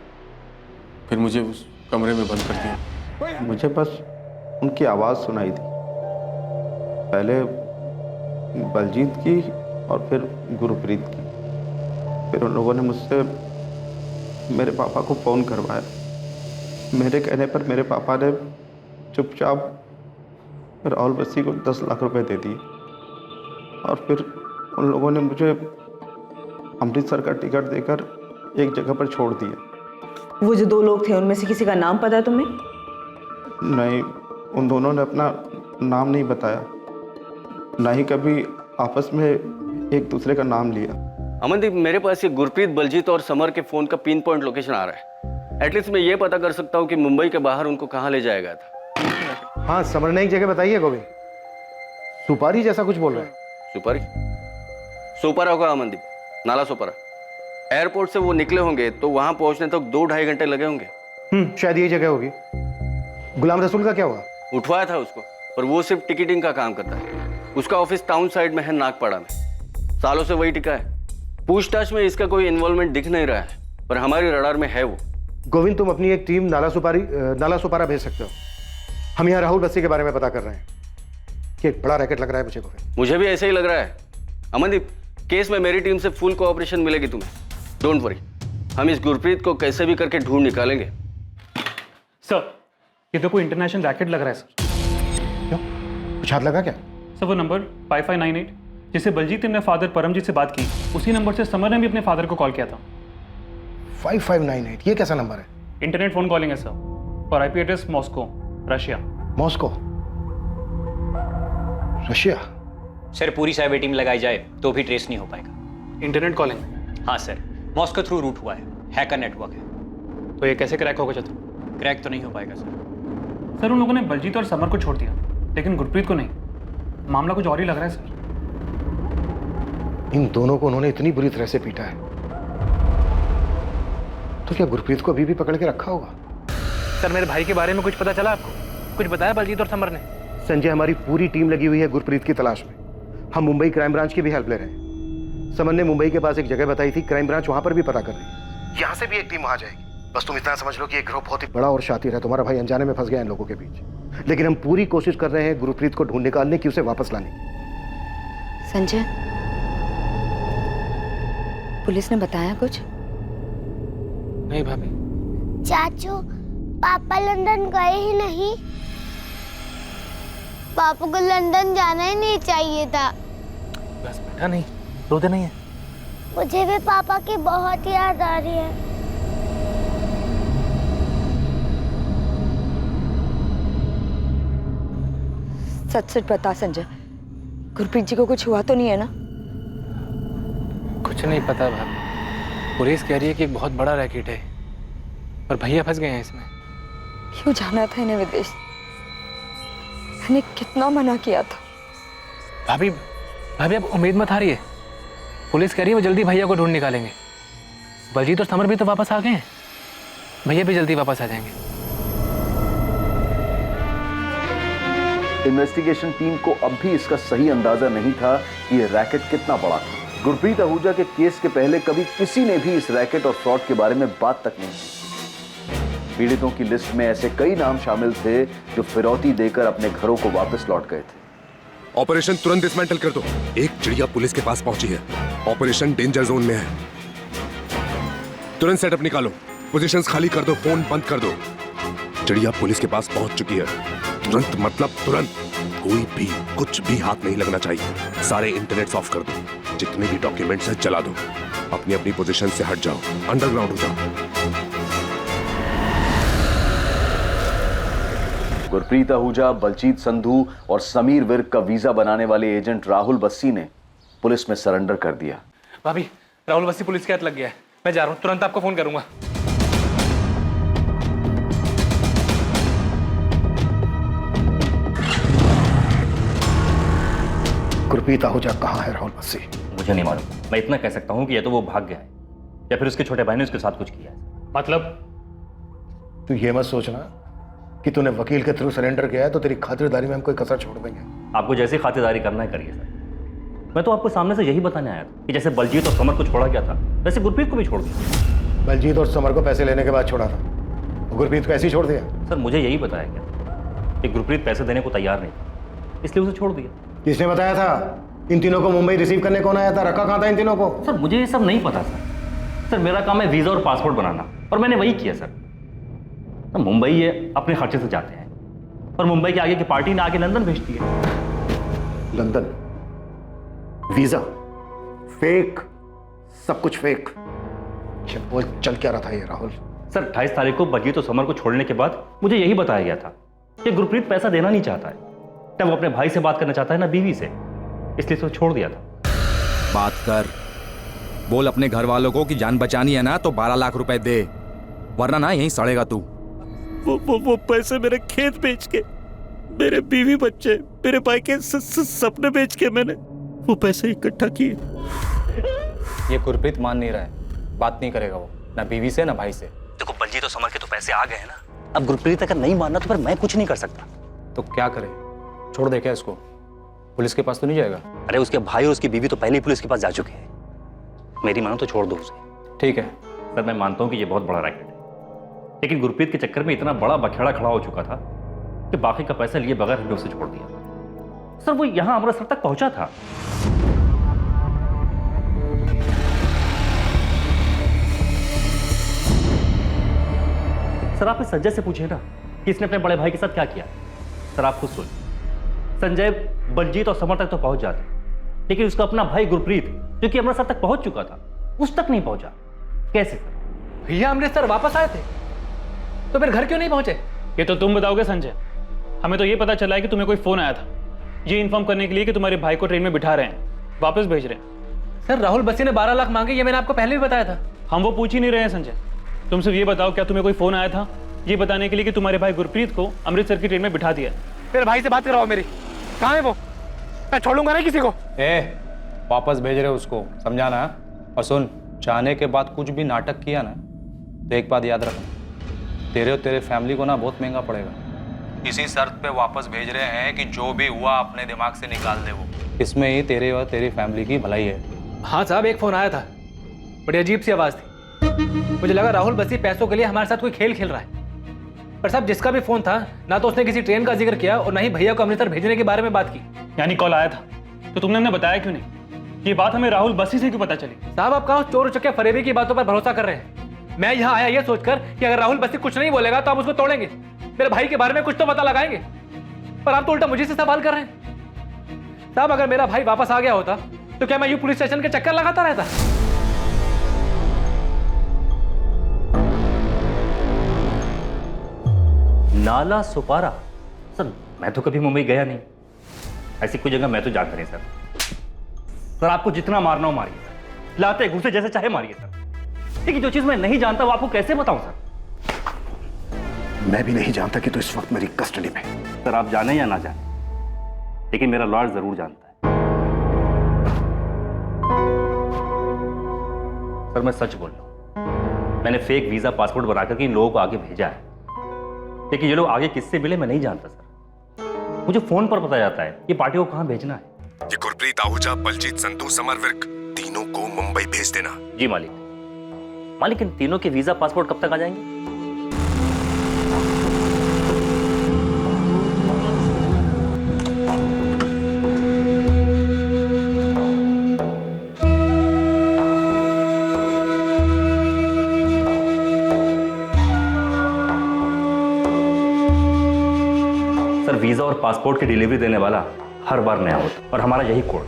फिर मुझे उस कमरे में बंद कर दिया। मुझे बस उनकी आवाज़ सुनाई दी, पहले बलजीत की और फिर गुरप्रीत की। फिर उन लोगों ने मुझसे मेरे पापा को फ़ोन करवाया। मेरे कहने पर मेरे पापा ने चुपचाप राहुल बस्सी को 10 लाख रुपए दे दिए, और फिर उन लोगों ने मुझे अमृतसर का टिकट देकर एक जगह पर छोड़ दिया। वो जो 2 लोग थे उनमें से किसी का नाम पता है तुम्हें? नहीं, उन दोनों ने अपना नाम नहीं बताया, ना ही कभी आपस में एक दूसरे का नाम लिया। अमनदीप, मेरे पास ये गुरप्रीत, बलजीत और समर के फोन का पिन पॉइंट लोकेशन आ रहा है। एटलीस्ट मैं ये पता कर सकता हूँ कि मुंबई के बाहर उनको कहाँ ले जाया गया था। हाँ, समर ने एक जगह बताई है गोविंद, सुपारी जैसा कुछ बोल रहा है। सुपारी? सोपारा होगा अमनदीप, नाला सोपारा। एयरपोर्ट से वो निकले होंगे तो वहां पहुंचने तक 2-2.5 घंटे लगे होंगे। शायद यही जगह होगी। गुलाम रसूल का क्या हुआ? उठवाया था उसको, और वो सिर्फ टिकटिंग का काम करता है। उसका ऑफिस टाउन साइड में है, नागपाड़ा में। सालों से वही टिका है। पूछताछ में इसका कोई इन्वॉल्वमेंट दिख नहीं रहा है, पर हमारी रडार में है वो। गोविंद, तुम अपनी एक टीम नाला सुपारा भेज सकते हो। हम यहाँ राहुल बस्सी के बारे में पता कर रहे हैं कि एक बड़ा रैकेट लग रहा है मुझे। मुझे भी ऐसे ही लग रहा है अमनदीप। केस में मेरी टीम से फुल कोऑपरेशन मिलेगी तुम्हें, डोंट वरी। हम इस गुरप्रीत को कैसे भी करके ढूंढ निकालेंगे। सर, ये तो कोई इंटरनेशनल रैकेट लग रहा है सर। क्यों, कुछ हाथ लगा क्या? सर, वो नंबर 5598 जिसे बलजीत ने फादर परमजीत से बात की, उसी नंबर से समर ने भी अपने फादर को कॉल किया था। 5598, ये कैसा नंबर है? इंटरनेट फोन कॉलिंग है सर, और IP address Moscow, Russia. Moscow, Russia? Sir, पूरी साइबर टीम लगाई जाए तो भी ट्रेस नहीं हो पाएगा। Internet calling? हाँ सर, मॉस्को थ्रू रूट हुआ है, हैकर नेटवर्क है। तो ये कैसे क्रैक होगा चतुर? क्रैक तो नहीं हो पाएगा सर। सर, उन लोगों ने बलजीत और समर को छोड़ दिया, लेकिन गुरप्रीत को नहीं। मामला कुछ और ही लग रहा है सर। इन दोनों को उन्होंने इतनी बुरी तरह से पीटा है, तो क्या गुरप्रीत को अभी भी पकड़ के रखा होगा? सर, मेरे भाई के बारे में कुछ पता चला आपको? कुछ बताया बलजीत और समर ने? संजय, हमारी पूरी टीम लगी हुई है गुरप्रीत की तलाश में। हम मुंबई क्राइम ब्रांच की भी हेल्प ले रहे हैं। समर ने मुंबई के पास एक जगह बताई थी, क्राइम ब्रांच वहां पर भी पता कर रही है। यहाँ से भी एक टीम वहां जाएगी। बस तुम इतना समझ लो कि एक ग्रुप बहुत ही बड़ा और शातिर है। तुम्हारा भाई अनजाने में फंस गया इन लोगों के बीच, लेकिन हम पूरी कोशिश कर रहे हैं गुरप्रीत को ढूंढ निकालने की, उसे वापस लाने की। संजय, पुलिस ने बताया कुछ? नहीं भाभी। चाचू, पापा लंदन गए ही नहीं। पापा को लंदन जाना ही नहीं चाहिए था। बस बेटा, नहीं रोते नहीं है। मुझे भी पापा की बहुत याद आ रही है। सच सच बता संजय, गुरप्रीत जी को कुछ हुआ तो नहीं है ना? कुछ नहीं पता भाभी। पुलिस कह रही है कि एक बहुत बड़ा रैकेट है और भैया फंस गए हैं इसमें। क्यों जाना था इन्हें विदेश? मैंने कितना मना किया था। भाभी अब उम्मीद मत हारिए। पुलिस कह रही है वो जल्दी भैया को ढूंढ निकालेंगे। बलजीत और समर भी तो वापस आ गए हैं, भैया भी जल्दी वापस आ जाएंगे। इन्वेस्टिगेशन टीम को अब भी इसका सही अंदाजा नहीं था कि यह रैकेट कितना बड़ा था। गुरप्रीत आहूजा के केस के पहले कभी किसी ने भी इस रैकेट और फ्रॉड के बारे में बात तक नहीं की। पीड़ितों की लिस्ट में ऐसे कई नाम शामिल थे जो फिरौती देकर अपने घरों को वापस लौट गए थे। ऑपरेशन तुरंत डिसमेंटल कर दो। एक चिड़िया पुलिस के पास पहुंची है, ऑपरेशन डेंजर जोन में है। तुरंत सेटअप निकालो, पोजीशंस खाली कर दो, फोन बंद कर दो। चिड़िया पुलिस के पास पहुंच चुकी है। तुरंत मतलब तुरंत। कोई भी कुछ भी हाथ नहीं लगना चाहिए। सारे इंटरनेट ऑफ कर दो, जितने भी डॉक्यूमेंट्स हैं जला दो। अपनी अपनी पोजीशन से हट जाओ, अंडरग्राउंड हो जाओ। गुरप्रीत आहूजा, बलजीत संधू और समीर विर्क का वीजा बनाने वाले एजेंट राहुल बस्सी ने पुलिस में सरेंडर कर दिया। भाभी, राहुल बस्सी पुलिस के हाथ लग गया है। मैं जा रहा हूँ, तुरंत आपको फोन करूंगा। गुरप्रीत आहूजा कहाँ है राहुल बस्सी? मुझे नहीं मालूम। मैं इतना कह सकता हूँ कि या तो वो भाग गया है या फिर उसके छोटे भाई ने उसके साथ कुछ किया है। मतलब? तू ये मत सोचना कि तूने वकील के थ्रू सरेंडर किया है तो तेरी खातिरदारी में हम कोई कसर छोड़ देंगे। आपको जैसी खातिरदारी करना है करिए सर। मैं तो आपको सामने से यही बताने आया था कि जैसे बलजीत और समर को छोड़ा गया था, वैसे गुरप्रीत को भी छोड़ दिया। बलजीत और समर को पैसे लेने के बाद छोड़ा था, गुरप्रीत को ऐसे ही छोड़ दिया? सर, मुझे यही बताया गया था कि गुरप्रीत पैसे देने को तैयार नहीं था, इसलिए उसे छोड़ दिया। किसने बताया था? इन तीनों को मुंबई रिसीव करने कौन आया था? रखा कहाँ था इन तीनों को? सर, मुझे ये सब नहीं पता सर। मेरा काम है वीजा और पासपोर्ट बनाना, और मैंने वही किया सर। मुंबई ये अपने खर्चे से जाते हैं, और मुंबई के आगे की पार्टी ने आके लंदन भेज दिया। लंदन? वीजा फेक, सब कुछ फेक। वो चल क्या रहा था ये राहुल? सर, 28 तारीख को बलजीत और समर को छोड़ने के बाद मुझे यही बताया गया था कि गुरप्रीत पैसा देना नहीं चाहता है, ना वो अपने भाई से बात करना चाहता है, ना बीवी से, इसलिए उसे छोड़ दिया था। बात कर, बोल अपने घर वालों को कि जान बचानी है ना तो 12 लाख रुपए दे, वरना ना यहीं सड़ेगा तू। वो पैसे मेरे खेत बेच के, मेरे बीवी बच्चे, मेरे भाई के सपने बेच के मैंने वो पैसे इकट्ठा किए। ये गुरप्रीत मान नहीं रहा है, बात नहीं करेगा वो, ना बीवी से ना भाई से। देखो बलजीत और समर के तो पैसे आ गए हैं ना, अब गुरप्रीत अगर नहीं मानना तो फिर मैं कुछ नहीं कर सकता। तो क्या करे, छोड़ दे क्या इसको? पुलिस के पास तो नहीं जाएगा? अरे उसके भाई और उसकी बीवी तो पहले ही पुलिस के पास जा चुके हैं, मेरी मानो तो छोड़ दो उसे। ठीक है सर, मैं मानता हूँ कि ये बहुत बड़ा रैकेट है, लेकिन गुरप्रीत के चक्कर में इतना बड़ा बखेड़ा खड़ा हो चुका था कि बाकी का पैसा लिए बगैर हमने उसे छोड़ दिया। सर वो यहां अमृतसर तक पहुंचा था। सर आपने संजय से पूछे ना कि इसने अपने बड़े भाई के साथ क्या किया। सर आप खुद सुनिए, संजय बलजीत और समर तक तो पहुंच जाते, लेकिन उसका अपना भाई गुरप्रीत जो कि अमृतसर तक पहुंच चुका था उस तक नहीं पहुंचा। कैसे सर? भैया अमृतसर वापस आए थे तो फिर घर क्यों नहीं पहुंचे? ये तो तुम बताओगे संजय, हमें तो ये पता चला है कि तुम्हें कोई फोन आया था ये इन्फॉर्म करने के लिए कि तुम्हारे भाई को ट्रेन में बिठा रहे हैं, वापस भेज रहे हैं। सर राहुल बस्सी ने 12 लाख मांगे, ये मैंने आपको पहले भी बताया था। हम वो पूछ ही नहीं रहे हैं संजय, तुम सिर्फ ये बताओ क्या तुम्हें कोई फोन आया था ये बताने के लिए कि तुम्हारे भाई गुरप्रीत को अमृतसर की ट्रेन में बिठा दिया? मेरे भाई से बात कराओ मेरी, कहाँ है वो? मैं छोड़ूंगा नहीं किसी को। वापस भेज रहे हो उसको, समझाना। और सुन, चाहने के बाद कुछ भी नाटक किया ना तो एक बात याद रखना, तेरे और तेरे फैमिली को ना बहुत महंगा पड़ेगा। इसी शर्त पे वापस भेज रहे हैं कि जो भी हुआ अपने दिमाग से निकाल दे वो, इसमें ही तेरे और तेरी फैमिली की भलाई है। हाँ साहब, एक फोन आया था, बड़ी अजीब सी आवाज थी, मुझे लगा राहुल बस्सी पैसों के लिए हमारे साथ कोई खेल खेल रहा है। पर साहब जिसका भी फोन था ना तो उसने किसी ट्रेन का जिक्र किया और ना ही भैया को अमृतसर भेजने के बारे में बात की। यानी कॉल आया था तो तुमने हमें बताया क्यों नहीं? ये बात हमें राहुल बस्सी से क्यों पता चली? साहब आप कहाँ चोर उचक्के फरेबी की बातों पर भरोसा कर रहे हैं? मैं यहाँ आया ये सोचकर कि अगर राहुल बस्सी कुछ नहीं बोलेगा तो आप उसको तोड़ेंगे, मेरे भाई के बारे में कुछ तो पता लगाएंगे, पर आप तो उल्टा मुझे से सवाल कर रहे हैं। साहब अगर मेरा भाई वापस आ गया होता तो क्या मैं यूं पुलिस स्टेशन के चक्कर लगाता रहता? नाला सुपारा? सर मैं तो कभी मुंबई गया नहीं, ऐसी कोई जगह मैं तो जानता नहीं सर। सर आपको जितना मारना हो मारिए सर, लाते घुसे जैसे चाहे मारिए सर, लेकिन जो चीज मैं नहीं जानता वो आपको कैसे बताऊं सर? मैं भी नहीं जानता कि तू इस वक्त मेरी कस्टडी में। सर आप जाने या ना जाने, लेकिन मेरा लॉयर जरूर जानता है। सर मैं सच बोल रहा हूं, मैंने फेक वीजा पासपोर्ट बनाकर के इन लोगों को आगे भेजा है, लेकिन ये लोग आगे किससे मिले मैं नहीं जानता सर। मुझे फोन पर पता जाता है ये पार्टी को कहां भेजना है। ये गुरप्रीत आहूजा, बलजीत संधू, समर विर्क, तीनों को मुंबई भेज देना। जी मालिक। मालिक इन तीनों के वीजा पासपोर्ट कब तक आ जाएंगे? सर वीजा और पासपोर्ट की डिलीवरी देने वाला हर बार नया होता और हमारा यही कोड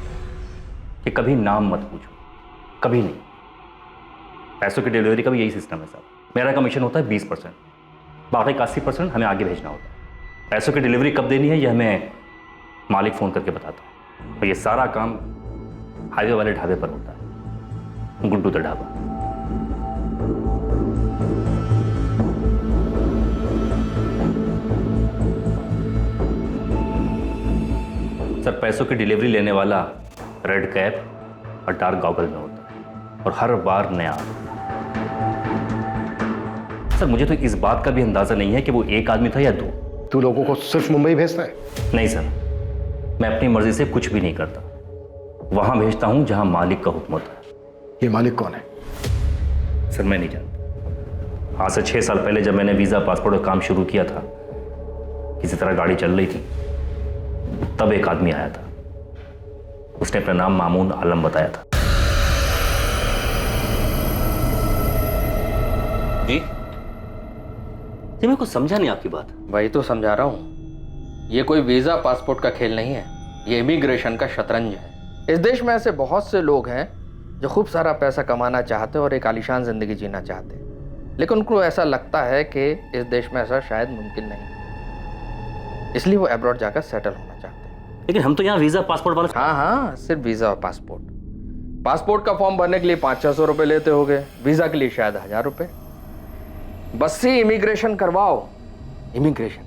कि कभी नाम मत पूछो, कभी नहीं। पैसों की डिलीवरी का भी यही सिस्टम है सर। मेरा कमीशन होता है 20%, बाकी का 80% हमें आगे भेजना होता है। पैसों की डिलीवरी कब देनी है ये हमें मालिक फ़ोन करके बताता है, और ये सारा काम हाईवे वाले ढाबे पर होता है, गुड्डू द ढाबा। सर पैसों की डिलीवरी लेने वाला रेड कैप और डार्क गॉगल में होता है और हर बार नया। सर मुझे तो इस बात का भी अंदाजा नहीं है कि वो एक आदमी था या दो। तू लोगों को सिर्फ मुंबई भेजता है? नहीं सर, मैं अपनी मर्जी से कुछ भी नहीं करता, वहां भेजता हूं जहां मालिक का हुक्म होता है। ये मालिक कौन है? सर मैं नहीं जानता। आज से 6 साल पहले जब मैंने वीजा पासपोर्ट का काम शुरू किया था, किसी तरह गाड़ी चल रही थी, तब एक आदमी आया था, उसने अपना नाम मामून आलम बताया था। जी जी मैं कुछ समझा नहीं आपकी बात। वही तो समझा रहा हूँ, ये कोई वीजा पासपोर्ट का खेल नहीं है, ये इमिग्रेशन का शतरंज है। इस देश में ऐसे बहुत से लोग हैं जो खूब सारा पैसा कमाना चाहते और एक आलीशान जिंदगी जीना चाहते, लेकिन उनको ऐसा लगता है कि इस देश में ऐसा शायद मुमकिन नहीं, इसलिए वो अब्रॉड जाकर सेटल होना चाहते हैं। लेकिन हम तो यहाँ वीजा पासपोर्ट वाला। हाँ हाँ, सिर्फ वीजा और पासपोर्ट। पासपोर्ट का फॉर्म भरने के लिए 500-600 रुपए लेते होगे, वीजा के लिए शायद 1000 रुपए। बस से इमिग्रेशन करवाओ। इमिग्रेशन,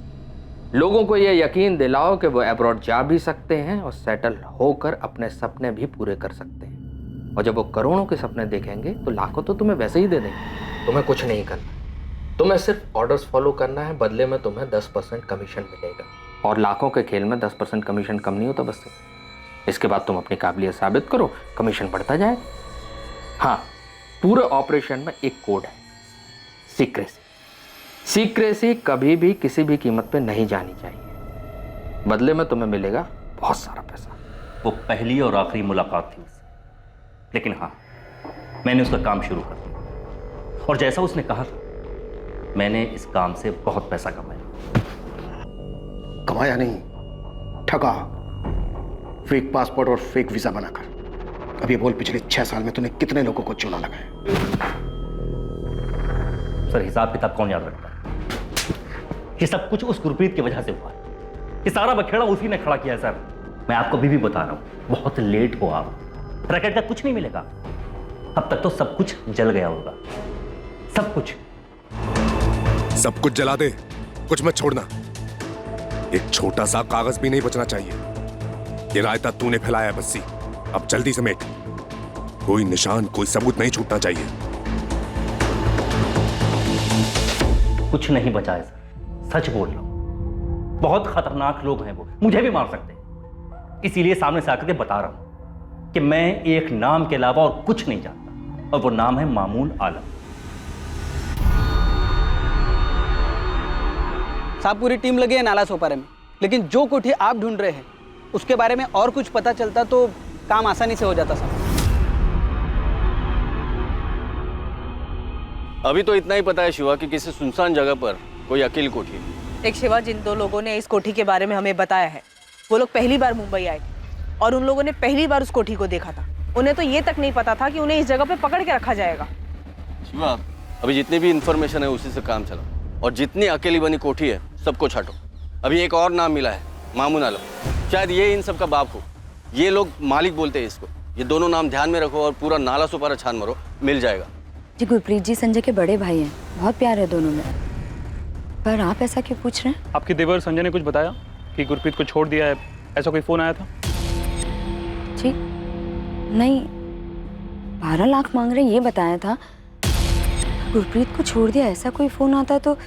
लोगों को यह यकीन दिलाओ कि वो अब्रॉड जा भी सकते हैं और सेटल होकर अपने सपने भी पूरे कर सकते हैं। और जब वो करोड़ों के सपने देखेंगे तो लाखों तो तुम्हें वैसे ही दे देंगे। तुम्हें कुछ नहीं करना, तुम्हें सिर्फ ऑर्डर्स फॉलो करना है, बदले में तुम्हें 10% कमीशन मिलेगा। और लाखों के खेल में 10% कमीशन कम नहीं होता बस से। इसके बाद तुम अपनी काबिलियत साबित करो, कमीशन बढ़ता जाएगा। हाँ, पूरे ऑपरेशन में एक कोड है, सीक्रेसी। सीक्रेसी कभी भी किसी भी कीमत पे नहीं जानी चाहिए, बदले में तुम्हें मिलेगा बहुत सारा पैसा। वो पहली और आखिरी मुलाकात थी उससे, लेकिन हाँ, मैंने उसका काम शुरू कर दिया और जैसा उसने कहा था, मैंने इस काम से बहुत पैसा कमाया। कमाया नहीं, ठगा। फेक पासपोर्ट और फेक वीजा बनाकर। अब ये बोल, पिछले 6 साल में तूने कितने लोगों को चूना लगाया? सर, हिसाब किताब कौन याद रखता है? ये सब कुछ उस गुरप्रीत की वजह से हुआ है। ये सारा बखेड़ा उसी ने खड़ा किया है सर। मैं आपको अभी भी बता रहा हूं, बहुत लेट हो आप। रैकेट का कुछ नहीं मिलेगा। अब तक तो सब कुछ जल गया होगा, सब कुछ। सब कुछ जला दे, कुछ मत छोड़ना। एक छोटा सा कागज भी नहीं बचना चाहिए। ये रायता तूने फैलाया है बस्सी, अब जल्दी समेट। कोई निशान, कोई सबूत नहीं छूटना चाहिए। कुछ नहीं बचा है सर, सच बोल रहा हूं। बहुत खतरनाक लोग हैं वो, मुझे भी मार सकते हैं। इसीलिए सामने से आकर के बता रहा हूं कि मैं एक नाम के अलावा और कुछ नहीं जानता, और वो नाम है मामून आलम। साहब, पूरी टीम लगी है नाला सोपारे में, लेकिन जो कोठी आप ढूंढ रहे हैं उसके बारे में और कुछ पता चलता तो काम आसानी से हो जाता साहब। अभी तो इतना ही पता है शिवा कि किसी सुनसान जगह पर कोई अकेली कोठी है। एक शिवा, जिन 2 लोगों ने इस कोठी के बारे में हमें बताया है, वो लोग पहली बार मुंबई आए थे और उन लोगों ने पहली बार उस कोठी को देखा था। उन्हें तो ये तक नहीं पता था कि उन्हें इस जगह पे पकड़ के रखा जाएगा। शिवा, अभी जितनी भी इंफॉर्मेशन है उसी से काम चला, और जितनी अकेली बनी कोठी है सबको छाटो। अभी एक और नाम मिला है, मामून आलम। शायद ये इन सब का बाप हो। ये लोग मालिक बोलते हैं इसको। ये दोनों नाम ध्यान में रखो और पूरा नाला सुपारा छान मारो, मिल जाएगा। जी, गुरप्रीत जी संजय के बड़े भाई हैं, बहुत प्यार है दोनों में। पर आप ऐसा क्यों पूछ रहे हैं? आपके देवर संजय ने कुछ बताया कि गुरप्रीत को छोड़ दिया है, ऐसा कोई फोन आया था? जी नहीं, 12 लाख मांग रहे ये बताया था। गुरप्रीत को छोड़ दिया ऐसा कोई फोन आता तो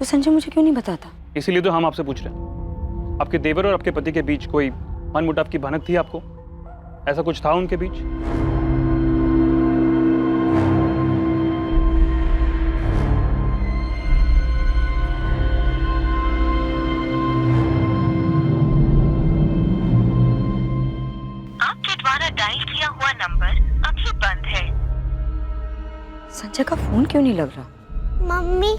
संजय मुझे क्यों नहीं बताता? इसीलिए तो हम आपसे पूछ रहे हैं। आपके देवर और आपके पति के बीच कोई मनमुटाव की भनक थी आपको? ऐसा कुछ था उनके बीच? आपके द्वारा डायल किया हुआ नंबर अभी बंद है। संजय का फोन क्यों नहीं लग रहा? मम्मी,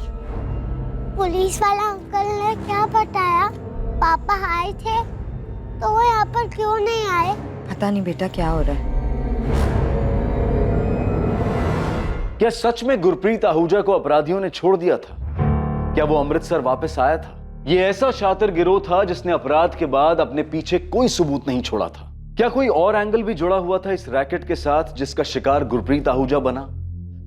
पुलिस वाला अंकल ने क्या बताया? पापा आए थे तो वो यहाँ पर क्यों नहीं आए? पता नहीं बेटा क्या हो रहा है। क्या सच में गुरप्रीत आहूजा को अपराधियों ने छोड़ दिया था? क्या वो अमृतसर वापस आया था? ये ऐसा शातिर गिरोह था जिसने अपराध के बाद अपने पीछे कोई सबूत नहीं छोड़ा था। क्या कोई और एंगल भी जुड़ा हुआ था इस रैकेट के साथ जिसका शिकार गुरप्रीत आहूजा बना,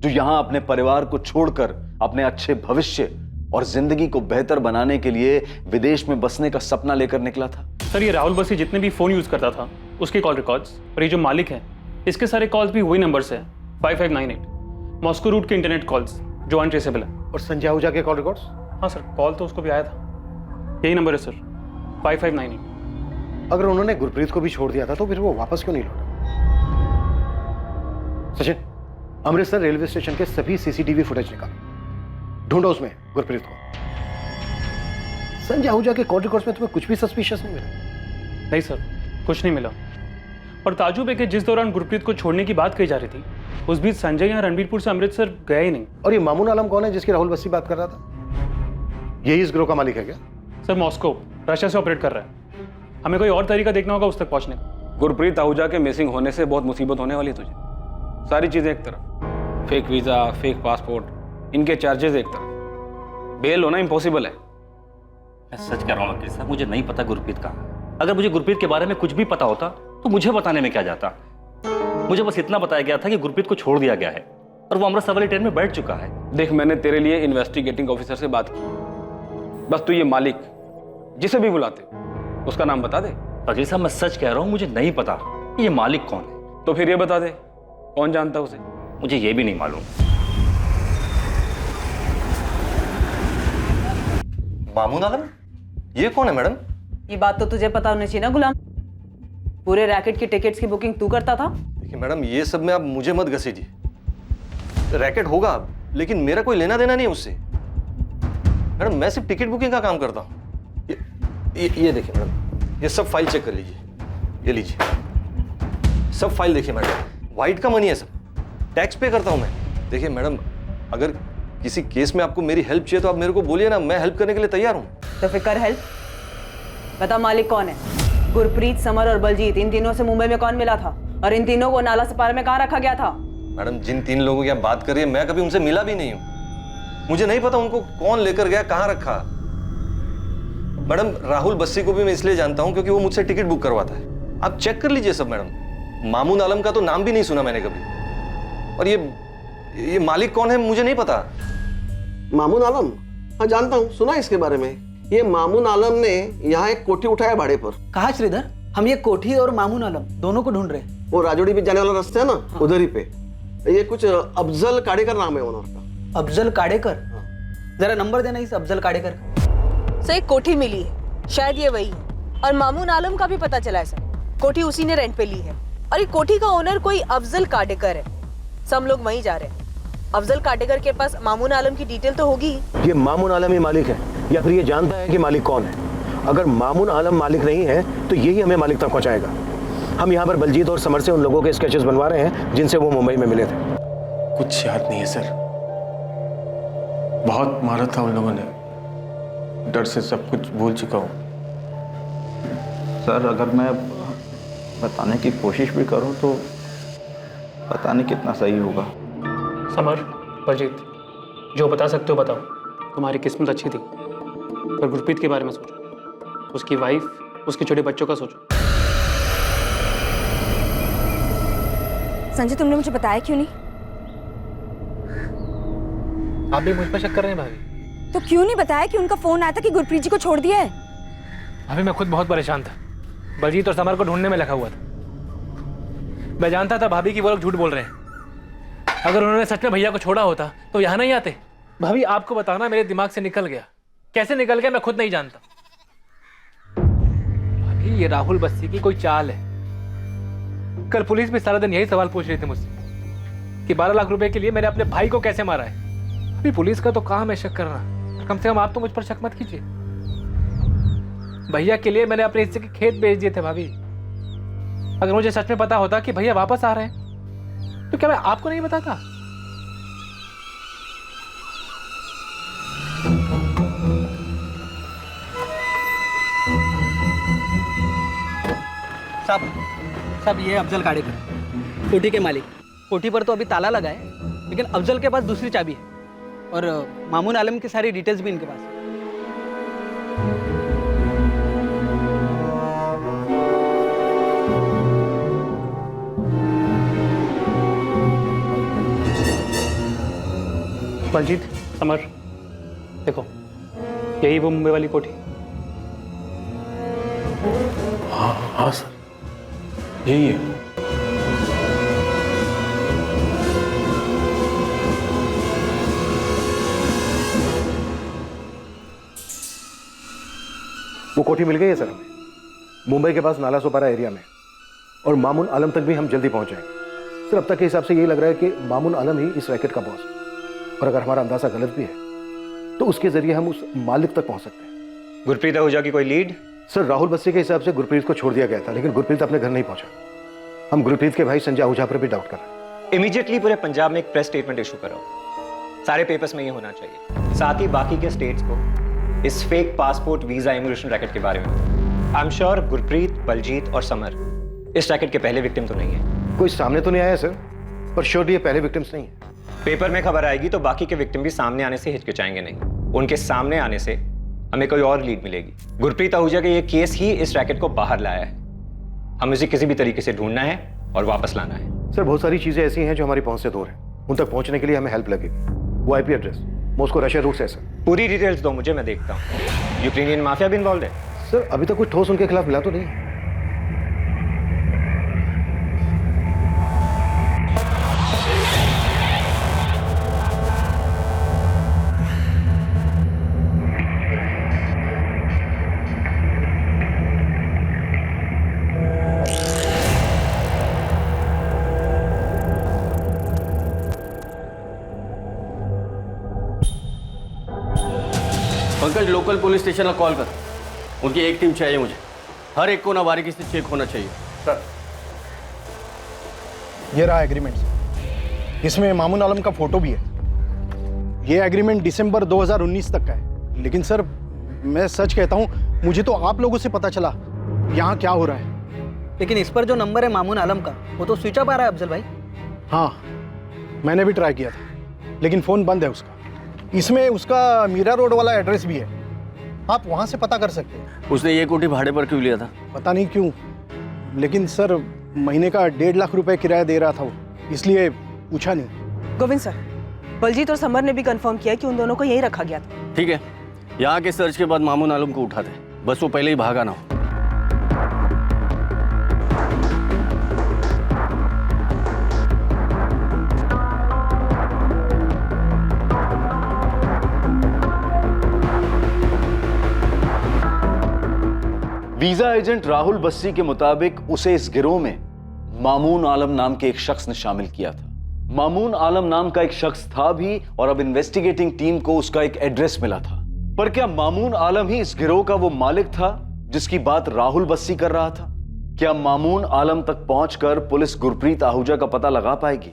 जो यहां अपने परिवार को छोड़कर अपने अच्छे भविष्य और जिंदगी को बेहतर बनाने के लिए विदेश में बसने का सपना लेकर निकला था? सर, ये राहुल बसी जितने भी फोन यूज करता था उसके कॉल रिकॉर्ड्स, और ये जो मालिक है इसके सारे कॉल्स भी वही नंबर से है, 5598 मॉस्को रूट के इंटरनेट कॉल्स जो अनट्रेसेबल है। और संजय आहूजा के कॉल रिकॉर्ड्स? हाँ सर, कॉल तो उसको भी आया था। यही नंबर है सर, 5598। अगर उन्होंने गुरप्रीत को भी छोड़ दिया था तो फिर वो वापस क्यों नहीं लौटा? सचिन, अमृतसर रेलवे स्टेशन के सभी सीसीटीवी फुटेज निकालो, ढूंढो उसमें गुरप्रीत को। संजय आहूजा के कॉल रिकॉर्ड्स में तुम्हें कुछ भी सस्पिशियस नहीं मिला? नहीं सर, कुछ नहीं मिला। और ताजुब है कि जिस दौरान गुरप्रीत को छोड़ने की बात कही जा रही थी उस बीच संजय यहाँ रणबीरपुर से अमृतसर गया ही नहीं। और ये मामून आलम कौन है जिसकी राहुल बस्सी बात कर रहा था? यही इस ग्रोह का मालिक है क्या? सर, मॉस्को रशिया से ऑपरेट कर रहा है। हमें कोई और तरीका देखना होगा उस तक पहुंचने का। गुरप्रीत आहूजा के मिसिंग होने से बहुत मुसीबत होने वाली है तुझे। सारी चीजें एक तरफ, फेक वीजा, फेक पासपोर्ट, इनके चार्जेस एक तरफ, बेल होना इम्पॉसिबल है। मैं सच कह रहा हूँ वकील साहब, मुझे नहीं पता गुरप्रीत कहाँ है। अगर मुझे गुरप्रीत के बारे में कुछ भी पता होता तो मुझे बताने में क्या जाता। मुझे बस इतना बताया गया था कि गुरप्रीत को छोड़ दिया गया है और वो अमृतसर वाली ट्रेन में बैठ चुका है। देख, मैंने तेरे लिए इन्वेस्टिगेटिंग ऑफिसर से बात की, बस तू ये मालिक जिसे भी बुलाते उसका नाम बता दे। वकील साहब, मैं सच कह रहा हूँ, मुझे नहीं पता कि ये मालिक कौन है। तो फिर ये बता दे, कौन जानता उसे? मुझे ये भी नहीं मालूम। मामून आलम? ये कौन है मैडम? ये बात तो तुझे पता होनी चाहिए ना गुलाम। पूरे रैकेट की टिकट्स की बुकिंग तू करता था। देखिए मैडम, ये सब में आप मुझे मत घसीटिए। रैकेट होगा लेकिन मेरा कोई लेना देना नहीं उससे। मैडम, मैं सिर्फ टिकट बुकिंग का काम करता हूँ। ये देखिए मैडम, ये सब फाइल चेक कर लीजिए। ये लीजिए, सब फाइल देखिए मैडम, वाइट का मनी है सब, टैक्स पे करता हूँ मैं। देखिए मैडम, अगर किसी केस में आपको मेरी हेल्प चाहिए तो आप मेरे को बोलिए ना, मैं हेल्प करने के लिए तैयार हूँ। तो फिर कर हेल्प। बता मालिक कौन है? गुरप्रीत, समर और बलजीत, इन तीनों से मुंबई में कौन मिला था और इन तीनों को नाला सपारा में कहाँ रखा गया था? मैडम, जिन 3 लोगों की आप बात कर रही है, मैं कभी उनसे मिला भी नहीं हूँ। मुझे नहीं पता उनको कौन लेकर गया, कहाँ रखा। मैडम, राहुल बस्सी को भी मैं इसलिए जानता हूँ क्योंकि वो मुझसे टिकट बुक करवाता है। आप चेक कर लीजिए सब मैडम। मामून आलम का तो नाम भी नहीं सुना मैंने कभी। और ये मालिक कौन है मुझे नहीं पता। मामून आलम? हाँ जानता हूँ, सुना इसके बारे में। ये मामून आलम ने यहाँ एक कोठी उठाया भाड़े पर। कहा श्रीधर? हम ये कोठी और मामून आलम दोनों को ढूंढ रहे हैं। वो राजोड़ी पे जाने वाला रास्ता है ना, हाँ। उधर ही पे। ये कुछ अफजल काडेकर नाम है ओनर का। अफजल काडेकर? जरा नंबर देना इस अफजल काडेकर का। सर, एक कोठी मिली है, शायद ये वही है। और मामून आलम का भी पता चला है सर, कोठी उसी ने रेंट पे ली है। और ये कोठी का ओनर कोई अफजल काडेकर है। सब लोग वहीं जा रहे हैं। अफजल काडेकर के पास मामून आलम की डिटेल तो होगी। ये मामून आलम ही मालिक है या फिर ये जानता है कि मालिक कौन है? अगर मामून आलम मालिक नहीं है तो यही हमें मालिक तक पहुंचाएगा। हम यहाँ पर बलजीत और समर से उन लोगों के स्केचेस बनवा रहे हैं जिनसे वो मुंबई में मिले थे। कुछ याद नहीं है सर, बहुत मारा था उन लोगों ने, डर से सब कुछ भूल चुका हूँ। सर, अगर मैं बताने की कोशिश भी करूँ तो पता नहीं कितना सही होगा। समर, बलजीत, जो बता सकते हो बताओ। तुम्हारी किस्मत अच्छी थी, पर गुरप्रीत के बारे में सोचो, उसकी वाइफ, उसके छोटे बच्चों का सोचो। संजय, तुमने मुझे बताया क्यों नहीं? आप भी मुझ पर शक कर रहे हैं भाभी? तो क्यों नहीं बताया कि उनका फोन आया था कि गुरप्रीत जी को छोड़ दिया है? भाभी, मैं खुद बहुत परेशान था, बलजीत और समर को ढूंढने में लगा हुआ था। मैं जानता था भाभी कि वो लोग झूठ बोल रहे हैं। अगर उन्होंने सच में भैया को छोड़ा होता तो यहाँ नहीं आते। भाभी, आपको बताना मेरे दिमाग से निकल गया। कैसे निकल गया मैं खुद नहीं जानता। भाभी, ये राहुल बस्सी की कोई चाल है। कल पुलिस भी सारा दिन यही सवाल पूछ रही थी मुझसे कि 12 लाख रुपए के लिए मैंने अपने भाई को कैसे मारा है। अभी पुलिस का तो काम है शक करना, कम से कम आप तो मुझ पर शक मत कीजिए। भैया के लिए मैंने अपने हिस्से के खेत बेच दिए थे भाभी। अगर मुझे सच में पता होता कि भैया वापस आ रहे हैं तो क्या मैं आपको नहीं बताता? साहब, ये अफजल काडेकर, कोठी के मालिक। कोठी पर तो अभी ताला लगा है, लेकिन अफजल के पास दूसरी चाबी है और मामून आलम की सारी डिटेल्स भी इनके पास है। बलजीत, समर, देखो, यही वो मुंबई वाली कोठी। हाँ सर, यही है। वो कोठी मिल गई है सर हमें, मुंबई के पास नाला सोपारा एरिया में, और मामून आलम तक भी हम जल्दी पहुंच जाएंगे। सर, अब तक के हिसाब से यही लग रहा है कि मामून आलम ही इस रैकेट का बॉस है, और अगर हमारा अंदाजा गलत भी है तो उसके जरिए हम उस मालिक तक पहुंच सकते हैं। गुरप्रीत आहूजा की कोई लीड? सर, राहुल बस्सी के हिसाब से गुरप्रीत को छोड़ दिया गया था, लेकिन गुरप्रीत अपने घर नहीं पहुंचा। हम गुरप्रीत के भाई संजय आहूजा पर भी डाउट कर रहे हैं। इमीडिएटली पूरे पंजाब में एक प्रेस स्टेटमेंट इशू करो, सारे पेपर्स में ये होना चाहिए, साथ ही बाकी के स्टेट्स को इस fake passport visa immigration racket के बारे में। I am sure Gurpreet, Baljit और समर इस रैकेट के पहले विक्टिम तो नहीं है। कोई सामने तो नहीं आया सर, पर श्योरली ये पहले विक्टिम्स नहीं है। पेपर में खबर आएगी तो बाकी के विक्टिम भी सामने आने से हिचकिचाएंगे नहीं। उनके सामने आने से हमें कोई और लीड मिलेगी। गुरप्रीत आहूजा के ये केस ही इस रैकेट को बाहर लाया है। हमें उसे किसी भी तरीके से ढूंढना है और वापस लाना है। सर बहुत सारी चीजें ऐसी हैं जो हमारी पहुंच से दूर हैं, उन तक पहुंचने के लिए हमें हेल्प लगेगी। वो IP address Moscow Russia route से सर। पूरी डिटेल्स दो मुझे, मैं देखता हूँ। यूक्रेनियन माफिया भी इन्वॉल्व है? सर अभी तक कुछ ठोस उनके खिलाफ मिला तो नहीं है। पंकज, लोकल पुलिस स्टेशन का कॉल कर, उनकी एक टीम चाहिए मुझे। हर एक को ना बारीकी से चेक होना चाहिए। सर ये रहा एग्रीमेंट, इसमें मामून आलम का फोटो भी है। ये एग्रीमेंट दिसंबर 2019 तक का है। लेकिन सर मैं सच कहता हूँ, मुझे तो आप लोगों से पता चला यहाँ क्या हो रहा है। लेकिन इस पर जो नंबर है मामून आलम का, वो तो स्विच ऑफ आ रहा है अफजल भाई। हाँ मैंने भी ट्राई किया था, लेकिन फ़ोन बंद है उसका। इसमें उसका मीरा रोड वाला एड्रेस भी है, आप वहाँ से पता कर सकते हैं। उसने ये कोठी भाड़े पर क्यों लिया था? पता नहीं क्यों, लेकिन सर महीने का 1.5 लाख रुपए किराया दे रहा था वो, इसलिए पूछा नहीं। गोविंद सर, बलजीत और समर ने भी कंफर्म किया कि उन दोनों को यही रखा गया था। ठीक है, यहाँ के सर्च के बाद मामून आलम को उठा दे, बस वो पहले ही भागा ना हो। वीजा एजेंट राहुल बस्सी के मुताबिक उसे इस गिरोह में मामून आलम नाम के एक शख्स ने शामिल किया था। मामून आलम नाम का एक शख्स था भी, और अब इन्वेस्टिगेटिंग टीम को उसका एक एड्रेस मिला था। पर क्या मामून आलम ही इस गिरोह का वो मालिक था जिसकी बात राहुल बस्सी कर रहा था? क्या मामून आलम तक पहुंचकर पुलिस गुरप्रीत आहूजा का पता लगा पाएगी?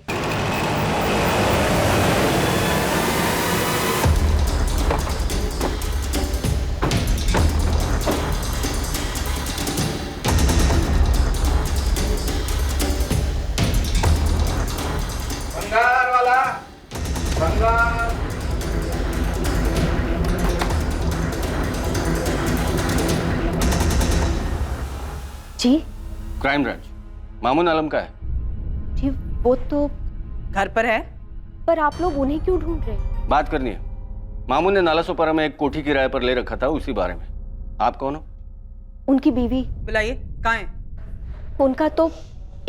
जी क्राइम ब्रांच, मामून आलम का है। जी वो तो घर पर है, पर आप लोग उन्हें क्यों ढूंढ रहे हैं? बात करनी है। मामून ने नालासोपारा में एक कोठी किराए पर ले रखा था, उसी बारे में। आप कौन हो? उनकी बीवी। बुलाइए, कहाँ है? उनका तो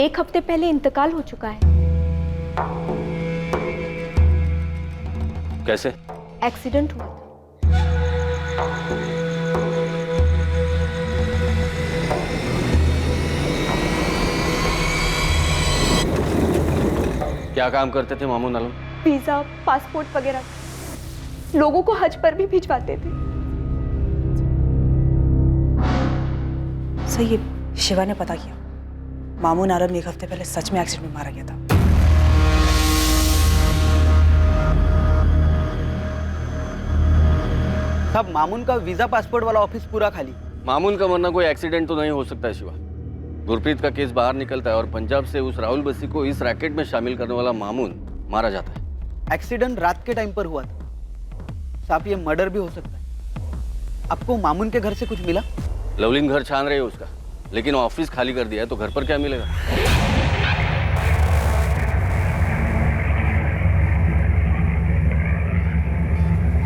1 हफ्ते पहले इंतकाल हो चुका है। कैसे? एक्सीडेंट हुआ था। क्या काम करते थे मामून आलम? वीजा, पासपोर्ट वगैरह, लोगों को हज पर भी भिजवाते थे। सही है, शिवा ने पता किया। मामून आलम 1 हफ्ते पहले सच में एक्सीडेंट में मारा गया था। साहब मामून का वीजा पासपोर्ट वाला ऑफिस पूरा खाली। मामून का मरना कोई एक्सीडेंट तो नहीं हो सकता है शिवा। गुरप्रीत का केस बाहर निकलता है और पंजाब से उस राहुल बस्सी को इस रैकेट में शामिल करने वाला मामून मारा जाता है। एक्सीडेंट रात के टाइम पर हुआ था साहब, ये मर्डर भी हो सकता है। आपको मामून के घर से कुछ मिला? लवलीन घर छान रहे है उसका, लेकिन ऑफिस खाली कर दिया है, तो घर पर क्या मिलेगा?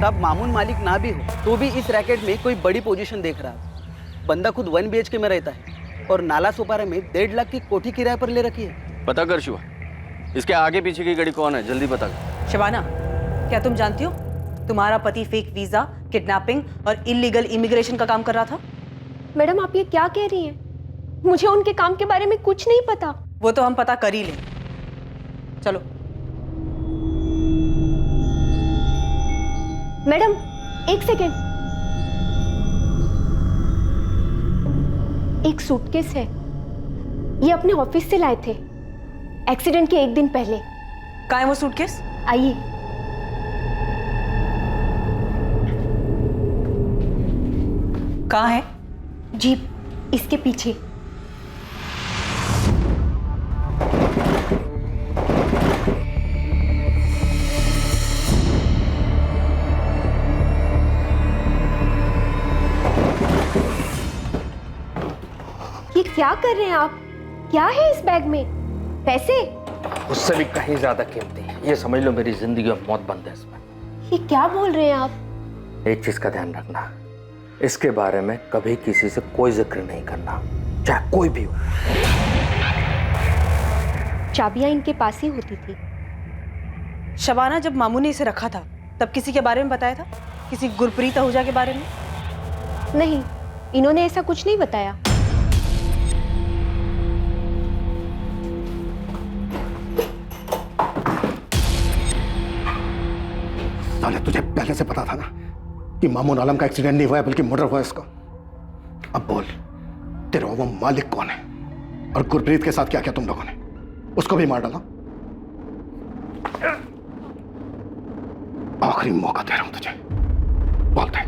साहब मामून मालिक ना भी हो तो भी इस रैकेट में कोई बड़ी पोजीशन देख रहा है। बंदा खुद 1 BHK में रहता है और नालासोपारा में 1.5 लाख की कोठी किराए पर ले रखी है। पता कर शिवा, इसके आगे पीछे की गड़ी कौन है, जल्दी पता कर। शिवाना, क्या तुम जानती हो तुम्हारा पति फेक वीजा, किडनैपिंग और इलीगल इमिग्रेशन का काम कर रहा था? मैडम आप ये क्या कह रही हैं? मुझे उनके काम के बारे में कुछ नहीं पता। वो तो हम पता कर ही लें। चलो। मैडम 1 सेकेंड, एक सूटकेस है, ये अपने ऑफिस से लाए थे एक्सीडेंट के 1 दिन पहले। कहाँ है वो सूटकेस? आइए। कहाँ है? जीप इसके पीछे। ये क्या कर रहे हैं आप? क्या है इस बैग में? पैसे? उससे भी कहीं ज्यादा कीमती है। ये समझ लो मेरी जिंदगी और मौत बंद है इसमें। ये क्या बोल रहे हैं आप? एक चीज का ध्यान रखना, इसके बारे में कभी किसी से कोई जिक्र नहीं करना, चाहे कोई भी हो। चाबियां इनके पास ही होती थी। शबाना, जब मामू ने इसे रखा था तब किसी के बारे में बताया था? किसी गुरप्रीत आहूजा के बारे में? नहीं, इन्होंने ऐसा कुछ नहीं बताया। साले, तुझे पहले से पता था ना कि मामून आलम का एक्सीडेंट नहीं हुआ है बल्कि मर्डर हुआ है इसका। अब बोल, तेरा वो मालिक कौन है और गुरप्रीत के साथ क्या क्या तुम लोगों ने? उसको भी मार डाला। आखिरी मौका दे रहा हूं तुझे, बोल दे।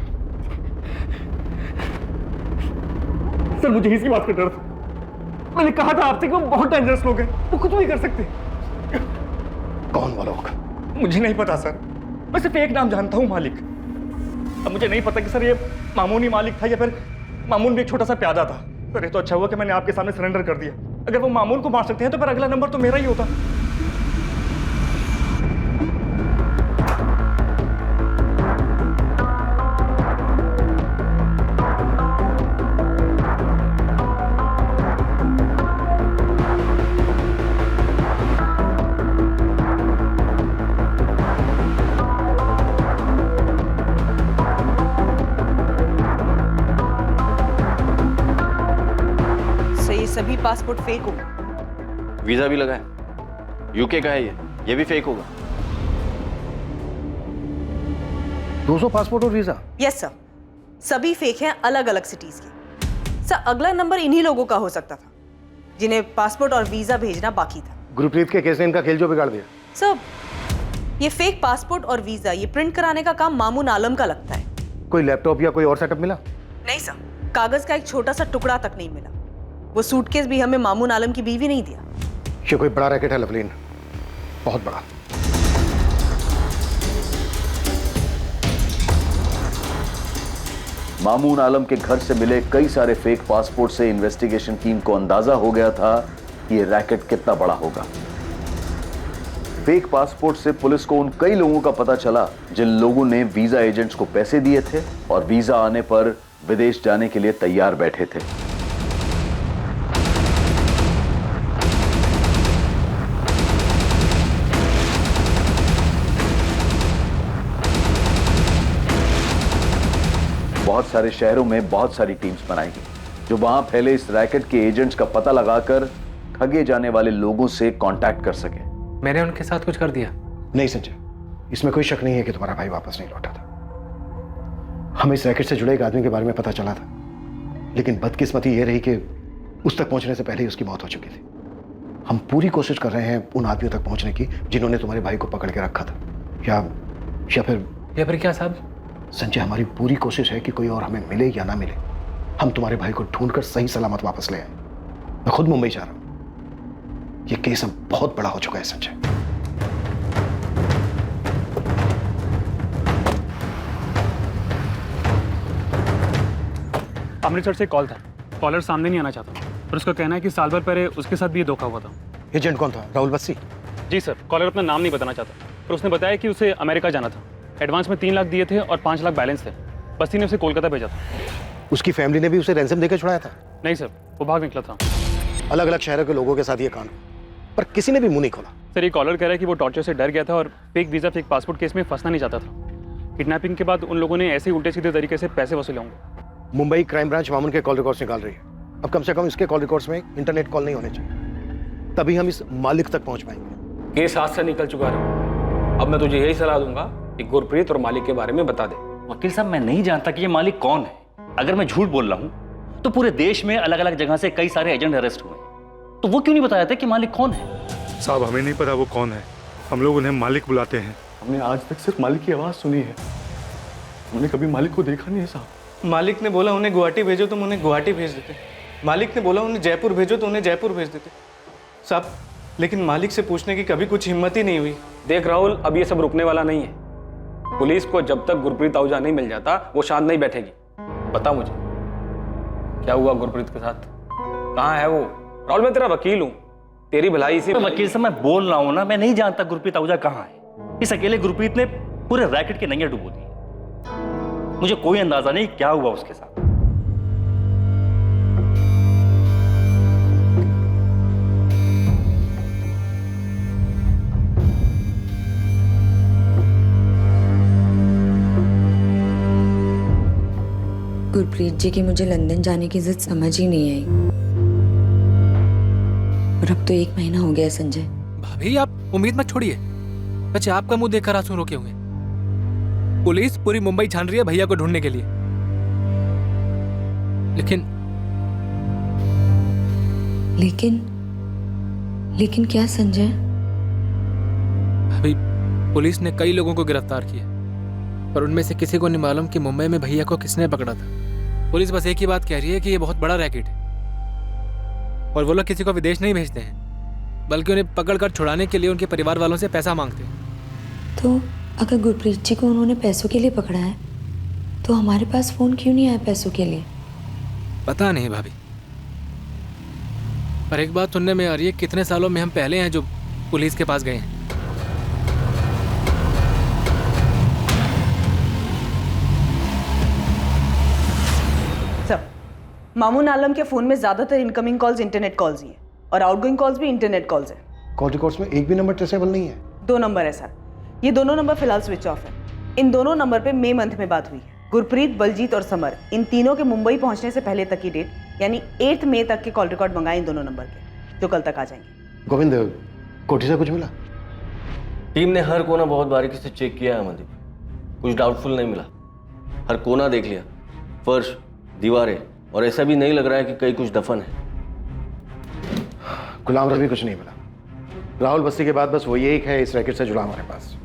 सर, मुझे इसी बात का डर था। मैंने कहा था आपसे कि वो बहुत डेंजरस लोग हैं, वो कुछ भी कर सकते। कौन वो लोग? मुझे नहीं पता सर, मैं सिर्फ एक नाम जानता हूं, मालिक। अब मुझे नहीं पता कि सर ये मामून ही मालिक था या फिर मामून भी एक छोटा सा प्यादा था। सर, ये तो अच्छा हुआ कि मैंने आपके सामने सरेंडर कर दिया। अगर वो मामून को मार सकते हैं तो फिर अगला नंबर तो मेरा ही होता। सभी पासपोर्ट फेक हो। वीजा भी लगा है, यूके का है ये भी फेक होगा। 200 पासपोर्ट और वीजा? यस सर, सभी फेक हैं, अलग अलग सिटीज के। सर, अगला नंबर इन्हीं लोगों का हो सकता था जिन्हें पासपोर्ट और वीजा भेजना बाकी था। गुरप्रीत के केस ने इनका खेल जो बिगाड़ दिया। सर, ये फेक पासपोर्ट और वीजा ये प्रिंट कराने का काम मामून आलम का लगता है। कोई लैपटॉप या कोई और सेटअप मिला? नहीं सर, कागज का एक छोटा सा टुकड़ा तक नहीं मिला। वो सूटकेस भी हमें मामून आलम की बीवी नहीं दिया। ये कोई बड़ा रैकेट है लवलीन, बहुत बड़ा। मामून आलम के घर से मिले कई सारे फेक पासपोर्ट से इन्वेस्टिगेशन टीम को अंदाजा हो गया था कि ये रैकेट कितना बड़ा होगा। फेक पासपोर्ट से पुलिस को उन कई लोगों का पता चला जिन लोगों ने वीजा एजेंट्स को पैसे दिए थे और वीजा आने पर विदेश जाने के लिए तैयार बैठे थे। बहुत सारे शहरों में बहुत सारी टीम्स बनाई गई जो वहां फैले इस रैकेट के एजेंट्स का पता लगाकर ठगे जाने वाले लोगों से कांटेक्ट कर सके। मैंने उनके साथ कुछ कर दिया? नहीं संजय, इसमें कोई शक नहीं है कि तुम्हारा भाई वापस नहीं लौटा था। हमें इस रैकेट से जुड़े एक आदमी के बारे में पता चला था, लेकिन बदकिस्मती यह रही कि उस तक पहुंचने से पहले ही उसकी मौत हो चुकी थी। हम पूरी कोशिश कर रहे हैं उन आदमियों तक पहुंचने की जिन्होंने तुम्हारे भाई को पकड़ के रखा था। या फिर क्या साहब? संजय, हमारी पूरी कोशिश है कि कोई और हमें मिले या ना मिले, हम तुम्हारे भाई को ढूंढकर सही सलामत वापस ले आए। मैं खुद मुंबई जा रहा हूं। यह केस अब बहुत बड़ा हो चुका है संजय। अमृतसर से कॉल था, कॉलर सामने नहीं आना चाहता और उसका कहना है कि साल भर पहले उसके साथ भी ये धोखा हुआ था। एजेंट कौन था? राहुल बस्सी? जी सर, कॉलर अपना नाम नहीं बताना चाहता और उसने बताया कि उसे अमेरिका जाना था। एडवांस में 3 लाख दिए थे और 5 लाख बैलेंस थे। बस्ती ने उसे कोलकाता भेजा था। उसकी फैमिली ने भी उसे रैंसम देकर छुड़ाया था? नहीं सर, वो भाग निकला था। अलग अलग शहरों के लोगों के साथ ये कांड, पर किसी ने भी मुंह नहीं खोला। सर, ये कॉलर कह रहा है कि वो टॉर्चर से डर गया था और fake visa fake passport case में फंसना नहीं चाहता था। किडनैपिंग के बाद उन लोगों ने ऐसे ही उल्टे सीधे तरीके से पैसे वसूले होंगे। मुंबई क्राइम ब्रांच मामून के कॉल रिकॉर्ड्स निकाल रही है। अब कम से कम इसके कॉल रिकॉर्ड्स में इंटरनेट कॉल नहीं होने चाहिए, तभी हम इस मालिक तक पहुंच पाएंगे। केस हाथ से निकल चुका है। अब मैं तुझे यही सलाह दूंगा कि गुरप्रीत और मालिक के बारे में बता दे। वकील साहब, मैं नहीं जानता कि ये मालिक कौन है। अगर मैं झूठ बोल रहा हूं तो पूरे देश में अलग अलग जगह से कई सारे एजेंट अरेस्ट हुए, तो वो क्यों नहीं बताया था कि मालिक कौन है? साहब, हमें नहीं पता वो कौन है, हम लोग उन्हें मालिक बुलाते हैं। हमने आज तक सिर्फ मालिक की आवाज सुनी है, हमने कभी मालिक को देखा नहीं है साहब। मालिक ने बोला उन्हें गुवाहाटी भेजो तो उन्हें गुवाहाटी भेज देते। मालिक ने बोला उन्हें जयपुर भेजो तो उन्हें जयपुर भेज देते साहब, लेकिन मालिक से पूछने की कभी कुछ हिम्मत ही नहीं हुई। देख राहुल, अब ये सब रुकने वाला नहीं है। पुलिस को जब तक गुरप्रीत आहूजा नहीं मिल जाता वो शांत नहीं बैठेगी। बता मुझे, क्या हुआ गुरप्रीत के साथ? कहाँ है वो? राहुल, मैं तेरा वकील हूँ, तेरी भलाई इसी तो वकील साहब मैं बोल रहा हूं ना, मैं नहीं जानता गुरप्रीत आहूजा कहाँ है। इस अकेले गुरप्रीत ने पूरे रैकेट की नैया डुबो दी। मुझे कोई अंदाजा नहीं क्या हुआ उसके साथ। गुरप्रीत जी की मुझे लंदन जाने की जिद समझ ही नहीं आई। और अब तो 1 महीना हो गया संजय। भाभी आप उम्मीद मत छोड़िए। बच्चे आपका मुंह देखकर आंसू रोके हुए। पुलिस पूरी मुंबई छान रही है भैया को ढूंढने के लिए, लेकिन क्या संजय? भाभी पुलिस ने कई लोगों को गिरफ्तार किया, पर उनमें से किसी को नहीं मालूम कि मुंबई में भैया को किसने पकड़ा था। पुलिस बस एक ही बात कह रही है कि ये बहुत बड़ा रैकेट है और वो लोग किसी को विदेश नहीं भेजते हैं, बल्कि उन्हें पकड़कर छुड़ाने के लिए उनके परिवार वालों से पैसा मांगते हैं। तो अगर गुरप्रीत जी को उन्होंने पैसों के लिए पकड़ा है तो हमारे पास फोन क्यों नहीं आया पैसों के लिए? पता नहीं भाभी, पर एक बात सुनने में आ रही है कितने सालों में हम पहले हैं जो पुलिस के पास गए हैं। मामून आलम के फोन में ज्यादातर इनकमिंग कॉल्स इंटरनेट कॉल्स ही है और आउटगोइंग कॉल्स भी इंटरनेट कॉल्स है। कॉल रिकॉर्ड्स में एक भी नंबर ट्रेसेबल नहीं है? 2 नंबर है सर। ये दोनों नंबर फिलहाल स्विच ऑफ है। इन दोनों नंबर पे मई मंथ में बात हुई है। गुरप्रीत, बलजीत और समर, इन तीनों के मुंबई पहुंचने से पहले तक की डेट यानी 8 मई तक के कॉल रिकॉर्ड मंगाए इन दोनों नंबर के, जो कल तक आ जाएंगे। गोविंद, कोठी से कुछ मिला? टीम ने हर कोना बहुत बारीकी से चेक किया है अमनदीप, कुछ डाउटफुल नहीं मिला। हर कोना देख लिया, फर्श, दीवारें, और ऐसा भी नहीं लग रहा है कि कहीं कुछ दफन है। गुलाम रवि कुछ नहीं मिला। राहुल बस्सी के बाद बस वही एक है इस रैकेट से जुड़ा हमारे पास।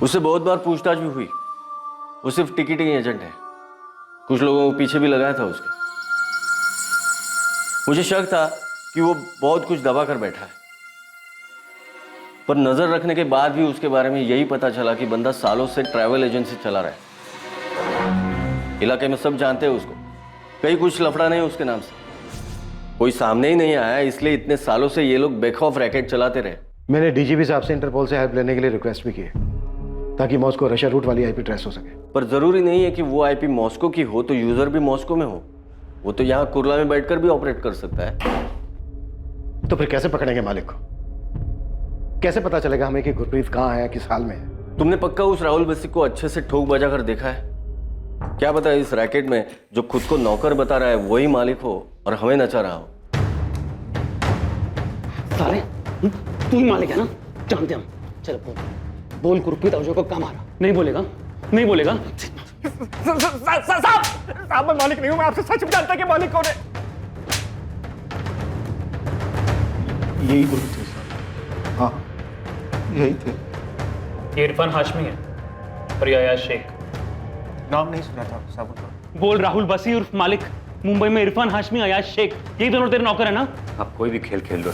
उससे बहुत बार पूछताछ भी हुई, वो सिर्फ टिकटिंग एजेंट है। कुछ लोगों को पीछे भी लगाया था उसके। मुझे शक था कि वो बहुत कुछ दबा कर बैठा है, पर नजर रखने के बाद भी उसके बारे में यही पता चला कि बंदा सालों से ट्रैवल एजेंसी चला रहा है। इलाके में सब जानते हैं उसको, कहीं कुछ लफड़ा नहीं उसके नाम से। कोई सामने ही नहीं आया, इसलिए इतने सालों से ये लोग बेखौफ रैकेट चलाते रहे। मैंने डीजीपी साहब से इंटरपोल से हेल्प लेने के लिए रिक्वेस्ट भी की है ताकि मॉस्को रशिया रूट वाली आईपी ट्रेस हो सके। पर जरूरी नहीं है कि वो आईपी मॉस्को की हो तो यूजर भी मॉस्को में हो। वो तो यहाँ कुर्ला में बैठकर भी ऑपरेट कर सकता है। तो फिर कैसे पकड़ेंगे मालिक को? कैसे पता चलेगा हमें कि गुरप्रीत कहाँ है, किस हाल में है? तुमने पक्का उस राहुल बस्सी को अच्छे से ठोक बजा कर देखा है? क्या पता इस रैकेट में जो खुद को नौकर बता रहा है वही मालिक हो और हमें नचा रहा हो। सारे तू ही मालिक है ना, जानते हम। चल बोल गुरप्रीत आहूजा को कहाँ मारा? नहीं बोलेगा, नहीं बोलेगा। साहब मैं मालिक नहीं हूं, मैं आपसे सच में जानता कि मालिक कौन है। यही गुरप्रीत थे साहब। हाँ यही थे। ये इरफान हाशमी है और ये अयाज शेख। नाम नहीं सुना था साहब का। बोल राहुल बसी उर्फ मालिक। मुंबई में इरफान हाशमी, अयाज शेख, यही दोनों तेरे नौकर है ना? आप कोई भी खेल खेल लो,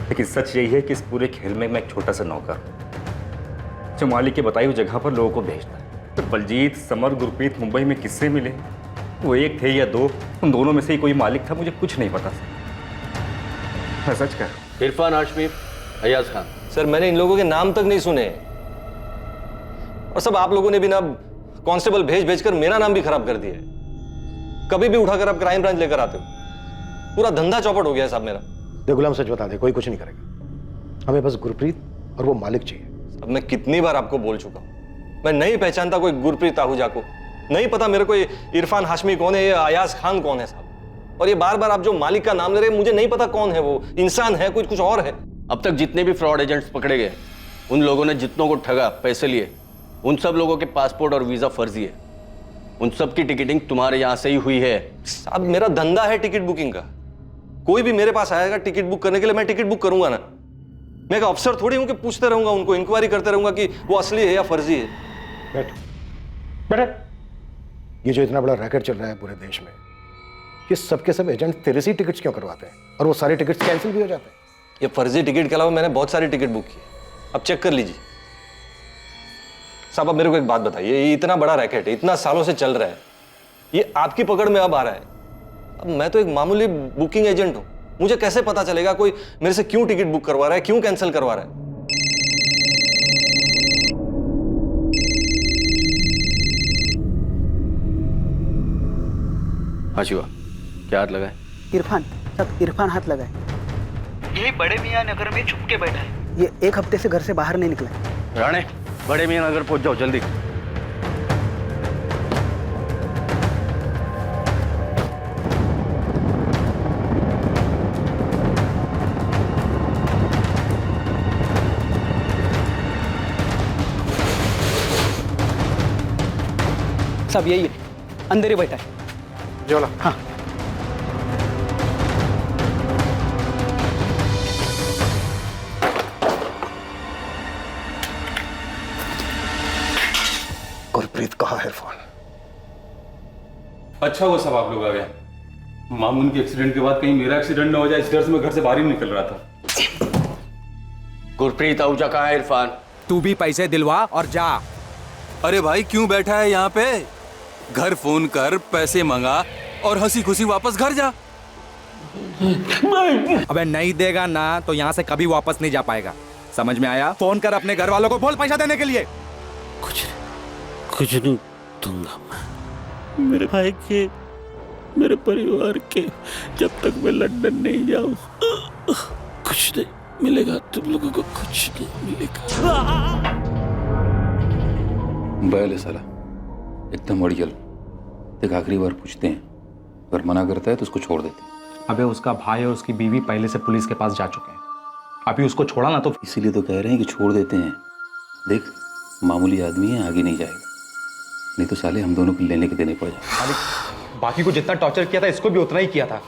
लेकिन सच यही है कि इस पूरे खेल में मैं एक छोटा सा नौकर जो मालिक के बताई हुई जगह पर लोगों को भेजता है। तो बलजीत, समर, गुरप्रीत मुंबई में किससे मिले, वो एक थे या दो, उन दोनों में से ही कोई मालिक था, मुझे कुछ नहीं पता। मैं सच कह रहा हूं। इरफान हाशमी, अयाज खान। सर मैंने इन लोगों के नाम तक नहीं सुने, और सब आप लोगों ने बिना कांस्टेबल भेज कर मेरा नाम भी खराब कर दिया। कभी भी उठाकर आप क्राइम ब्रांच लेकर आते हो, पूरा धंधा चौपट हो गया साहब मेरा। देख गुलाम, सच बता दे, कोई कुछ नहीं करेगा। हमें बस गुरप्रीत और वो मालिक चाहिए। अब मैं कितनी बार आपको बोल चुका हूं, मैं नहीं पहचानता कोई गुरप्रीत आहूजा को, नहीं पता मेरे को इरफान हाशमी कौन है, ये अयाज खान कौन है साहब। और ये बार बार आप जो मालिक का नाम ले रहे हैं, मुझे नहीं पता कौन है वो, इंसान है कुछ और है। अब तक जितने भी फ्रॉड एजेंट्स पकड़े गए, उन लोगों ने जितनों को ठगा, पैसे लिए, उन सब लोगों के पासपोर्ट और वीजा फर्जी है। उन सब की टिकटिंग तुम्हारे यहां से ही हुई है। साहब मेरा धंधा है टिकट बुकिंग का, कोई भी मेरे पास आएगा टिकट बुक करने के लिए, मैं टिकट बुक करूंगा ना। मैं एक अफसर थोड़ी हूं कि पूछते रहूंगा उनको, इंक्वायरी करते रहूंगा कि वो असली है या फर्जी है। बैठ बैठ। ये जो इतना बड़ा रैकेट चल रहा है पूरे देश में, ये सबके सब एजेंट तेरे से टिकट्स क्यों करवाते हैं, और वो सारे टिकट्स कैंसिल भी हो जाते हैं? ये फर्जी टिकट के अलावा मैंने बहुत सारी टिकट बुक की, अब चेक कर लीजिए साहब। अब मेरे को एक बात बताइए, ये इतना बड़ा रैकेट इतना सालों से चल रहा है, ये आपकी पकड़ में अब आ रहा है। अब मैं तो एक मामूली बुकिंग एजेंट हूं, मुझे कैसे पता चलेगा कोई मेरे से क्यों टिकट बुक करवा रहा है, क्यों कैंसिल करवा रहा है? हाँ शिवा, क्या हाथ लगा है? इरफान, सब इरफान हाथ लगा है। यही बड़े मियाँ नगर में छुप के बैठा है। ये 1 हफ्ते से घर से बाहर नहीं निकला है। राणे, बड़े मियाँ नगर पहुंच जाओ जल्दी। सब यही है, अंदर ही बैठा है। जोला। हाँ। गुरप्रीत कहाँ है इरफान? अच्छा वो सब आप लोग आ गए। मामून के एक्सीडेंट के बाद कहीं मेरा एक्सीडेंट ना हो जाए, इस डर से मैं घर से बाहर ही निकल रहा था। गुरप्रीत आहूजा कहाँ है इरफान? तू भी पैसे दिलवा और जा। अरे भाई क्यों बैठा है यहाँ पे? घर फोन कर, पैसे मंगा और हंसी खुशी वापस घर जा। अबे नहीं देगा ना तो यहाँ से कभी वापस नहीं जा पाएगा, समझ में आया? फोन कर अपने घर वालों को, बोल पैसा देने के लिए। कुछ नहीं दूंगा मैं, मेरे भाई के, मेरे परिवार के, जब तक मैं लंदन नहीं जाऊं कुछ नहीं मिलेगा, तुम लोगों को कुछ नहीं मिलेगा। बैल साला एकदम अड़ियल। देख आखिरी बार पूछते हैं, अगर मना करता है तो उसको छोड़ देते हैं। अबे उसका भाई और उसकी बीवी पहले से पुलिस के पास जा चुके हैं, अभी उसको छोड़ा ना तो इसीलिए तो कह रहे हैं कि छोड़ देते हैं। देख मामूली आदमी है, आगे नहीं जाएगा, नहीं तो साले हम दोनों को लेने के देने पड़ जाए। बाकी को जितना टॉर्चर किया था इसको भी उतना ही किया था,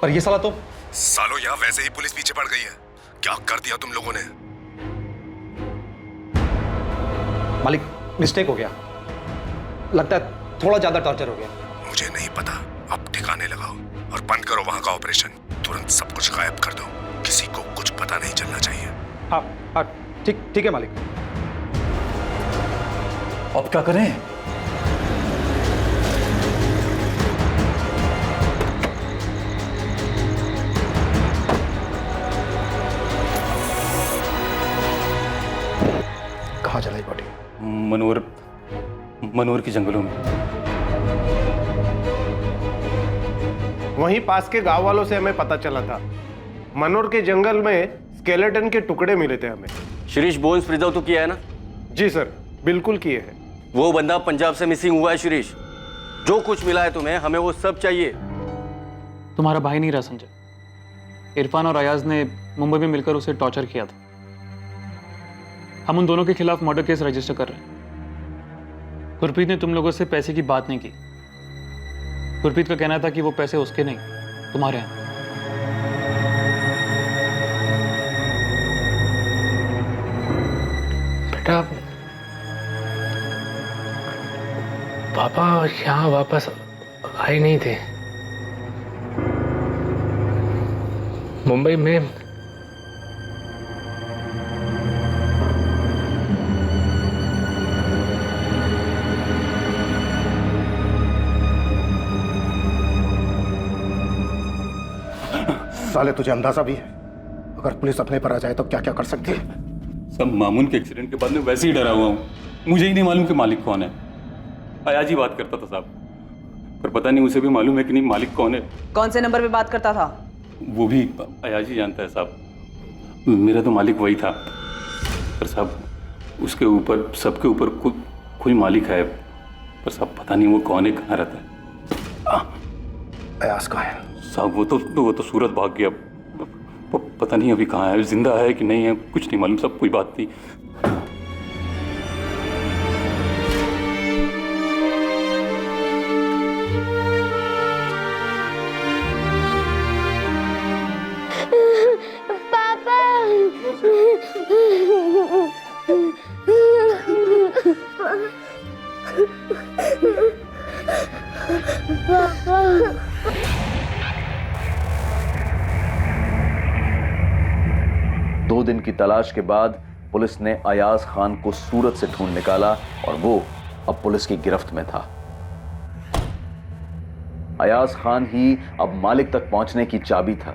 पर ये साला तो सालों यहाँ वैसे ही पुलिस पीछे पड़ गई है। क्या कर दिया तुम लोगों ने? मालिक मिस्टेक हो गया, लगता है थोड़ा ज्यादा टॉर्चर हो गया। मुझे नहीं पता, अब ठिकाने लगाओ और बंद करो वहां का ऑपरेशन। तुरंत सब कुछ गायब कर दो, किसी को कुछ पता नहीं चलना चाहिए। हाँ हाँ ठीक है मालिक। अब क्या करें? कहाँ चलाई बॉडी? मनोर के जंगलों में। वहीं पास के गांव वालों से हमें पता चला था, मनोर के जंगल में स्केलेटन के टुकड़े मिले थे हमें। शिरीष बोन्स प्रिजर्व तो किया है ना? जी सर, बिल्कुल किए हैं। वो बंदा पंजाब से मिसिंग हुआ है शिरीष। जो कुछ मिला है तुम्हें, हमें वो सब चाहिए। तुम्हारा भाई नहीं रहा संजय, इरफान और अयाज ने मुंबई में मिलकर उसे टॉर्चर किया था। हम उन दोनों के खिलाफ मर्डर केस रजिस्टर कर रहे हैं। गुरप्रीत ने तुम लोगों से पैसे की बात नहीं की। गुरप्रीत का कहना था कि वो पैसे उसके नहीं, तुम्हारे हैं। बेटा पापा यहाँ वापस आए नहीं थे। मुंबई में साले तुझे अंदाजा भी है अगर पुलिस अपने पर आ जाए तो क्या क्या कर सकती है? सब मामून के एक्सीडेंट के बाद में वैसे ही डरा हुआ हूँ। मुझे ही नहीं मालूम कि मालिक कौन है। अयाज ही बात करता था साहब, पर पता नहीं उसे भी मालूम है कि नहीं मालिक कौन है। कौन से नंबर पे बात करता था? वो भी अयाज ही जानता है साहब। मेरा तो मालिक वही था, पर साहब उसके ऊपर, सबके ऊपर कोई मालिक है, पर साहब पता नहीं वो कौन है, कहाँ रहता है। अयाज कहाँ है? साहब वो तो सूरत भाग गया, पता नहीं अभी कहाँ है, जिंदा है कि नहीं है, कुछ नहीं मालूम। सब कोई बात नहीं। दो दिन की तलाश के बाद पुलिस ने अयाज खान को सूरत से ढूंढ निकाला और वो अब पुलिस की गिरफ्त में था। अयाज खान ही अब मालिक तक पहुंचने की चाबी था।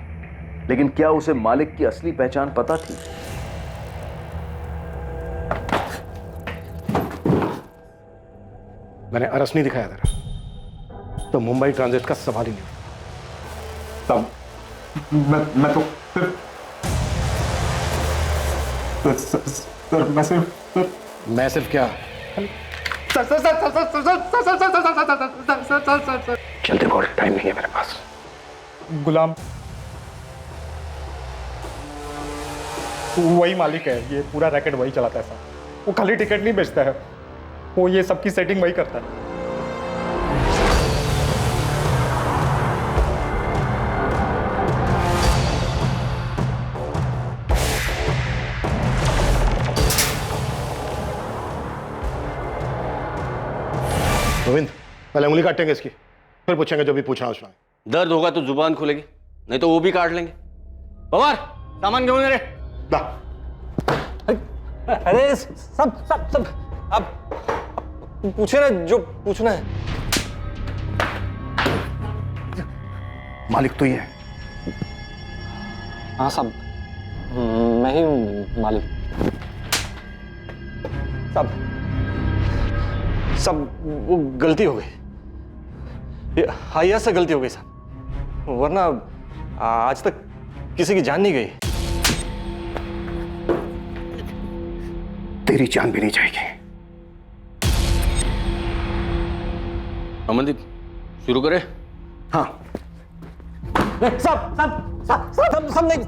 लेकिन क्या उसे मालिक की असली पहचान पता थी? मैंने अरेस्ट नहीं दिखाया तेरा तो मुंबई ट्रांजिट का सवाल ही नहीं उठता। तब मैं तो मैं सिर्फ क्या चलते को टाइम नहीं है मेरे पास। गुलाम वही मालिक है, ये पूरा रैकेट वही चलाता है साहब। वो खाली टिकट नहीं बेचता है, वो ये सबकी सेटिंग वही करता है। गोविंद पहले उंगली काटेंगे इसकी, फिर पूछेंगे जो भी पूछना उसमें। दर्द होगा तो जुबान खुलेगी, नहीं तो वो भी काट लेंगे। पवार सामान क्यों मेरे? अरे सब सब सब आप पूछे ना जो पूछना है। मालिक तो ये है। हाँ साहब, मैं ही हूँ मालिक। सब वो गलती हो गई, ये हाइया से गलती हो गई साहब, वरना आज तक किसी की जान नहीं गई। तेरी जान भी नहीं जाएगी। अमनदीप शुरू करे। हाँ सब नहीं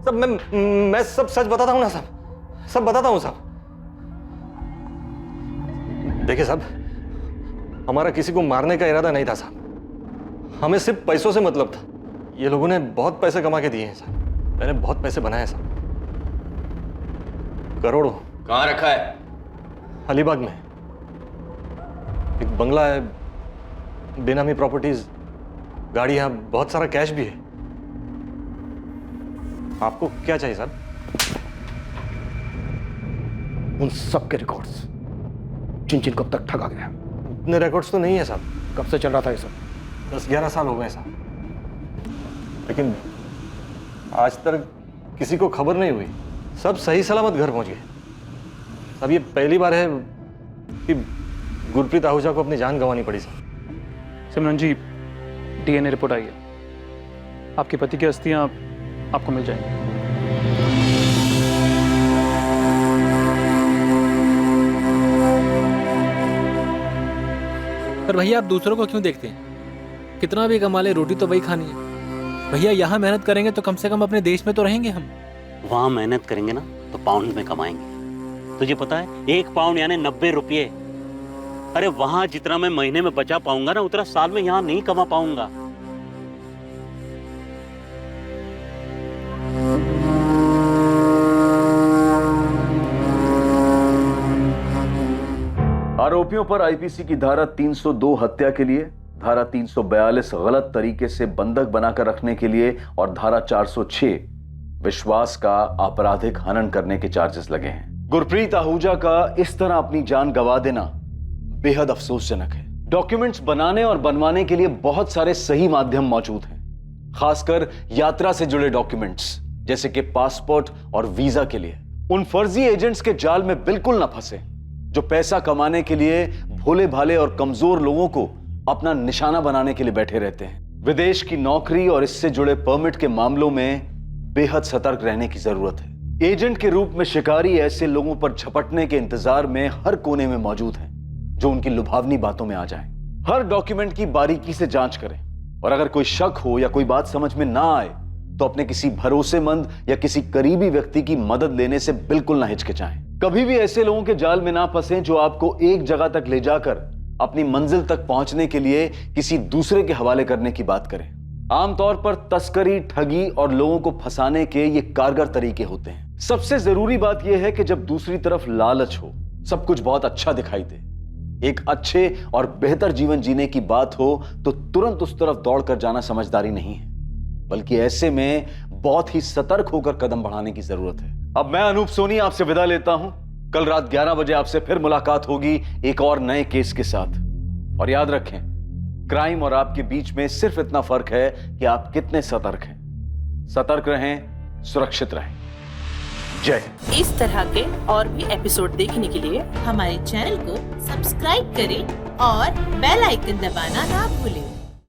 सब मैं सब सच बताता हूँ ना साहब, सब बताता हूँ साहब। देखिए साहब, हमारा किसी को मारने का इरादा नहीं था साहब, हमें सिर्फ पैसों से मतलब था। ये लोगों ने बहुत पैसे कमा के दिए हैं साहब, मैंने बहुत पैसे बनाए साहब, करोड़ों। कहाँ रखा है? अलीबाग में एक बंगला है, बेनामी प्रॉपर्टीज, गाड़ियां, बहुत सारा कैश भी है। आपको क्या चाहिए साहब? उन सब के रिकॉर्ड्स जिन जिनको अब तक ठगा गया। इतने रिकॉर्ड्स तो नहीं है साहब। कब से चल रहा था ये सब? 10-11 साल हो गए साहब, लेकिन आज तक किसी को खबर नहीं हुई। सब सही सलामत घर पहुंच गए। अब ये पहली बार है कि गुरप्रीत आहूजा को अपनी जान गंवानी पड़ी साहब। सिमरन जी, डीएनए रिपोर्ट आई है, आपके पति की अस्थियां आपको मिल जाएंगी। पर भैया आप दूसरों को क्यों देखते हैं? कितना भी कमा ले, रोटी तो वही खानी है। भैया यहाँ मेहनत करेंगे तो कम से कम अपने देश में तो रहेंगे हम। वहां मेहनत करेंगे ना तो पाउंड में कमाएंगे। तुझे पता है 1 पाउंड यानी 90 रुपये। अरे वहां जितना मैं महीने में बचा पाऊंगा ना, उतना साल में यहाँ नहीं कमा पाऊंगा। आरोपियों पर आईपीसी की धारा 302 हत्या के लिए, धारा 342 गलत तरीके से बंधक बनाकर रखने के लिए और धारा 406 विश्वास का आपराधिक हनन करने के चार्जेस लगे हैं। गुरप्रीत आहूजा का इस तरह अपनी जान गंवा देना बेहद अफसोसजनक है। डॉक्यूमेंट्स बनाने और बनवाने के लिए बहुत सारे सही माध्यम मौजूद हैं, खासकर यात्रा से जुड़े डॉक्यूमेंट्स जैसे कि पासपोर्ट और वीजा के लिए। उन फर्जी एजेंट्स के जाल में बिल्कुल ना फंसे जो पैसा कमाने के लिए भोले भाले और कमजोर लोगों को अपना निशाना बनाने के लिए बैठे रहते हैं। विदेश की नौकरी और इससे जुड़े परमिट के मामलों में बेहद सतर्क रहने की जरूरत है। एजेंट के रूप में शिकारी ऐसे लोगों पर झपटने के इंतजार में हर कोने में मौजूद हैं जो उनकी लुभावनी बातों में आ जाएं। हर डॉक्यूमेंट की बारीकी से जांच करें और अगर कोई शक हो या कोई बात समझ में ना आए तो अपने किसी भरोसेमंद या किसी करीबी व्यक्ति की मदद लेने से बिल्कुल ना हिचकिचाएं। कभी भी ऐसे लोगों के जाल में ना फंसें जो आपको एक जगह तक ले जाकर अपनी मंजिल तक पहुंचने के लिए किसी दूसरे के हवाले करने की बात करें। आमतौर पर तस्करी, ठगी और लोगों को फंसाने के ये कारगर तरीके होते हैं। सबसे जरूरी बात यह है कि जब दूसरी तरफ लालच हो, सब कुछ बहुत अच्छा दिखाई दे, एक अच्छे और बेहतर जीवन जीने की बात हो, तो तुरंत उस तरफ दौड़कर जाना समझदारी नहीं है, बल्कि ऐसे में बहुत ही सतर्क होकर कदम बढ़ाने की जरूरत है। अब मैं अनूप सोनी आपसे विदा लेता हूं। कल रात 11 बजे आपसे फिर मुलाकात होगी एक और नए केस के साथ। और याद रखें, क्राइम और आपके बीच में सिर्फ इतना फर्क है कि आप कितने सतर्क हैं। सतर्क रहें, सुरक्षित रहें। जय हिंद। इस तरह के और भी एपिसोड देखने के लिए हमारे चैनल को सब्सक्राइब करें और बेल आइकन दबाना ना भूलें।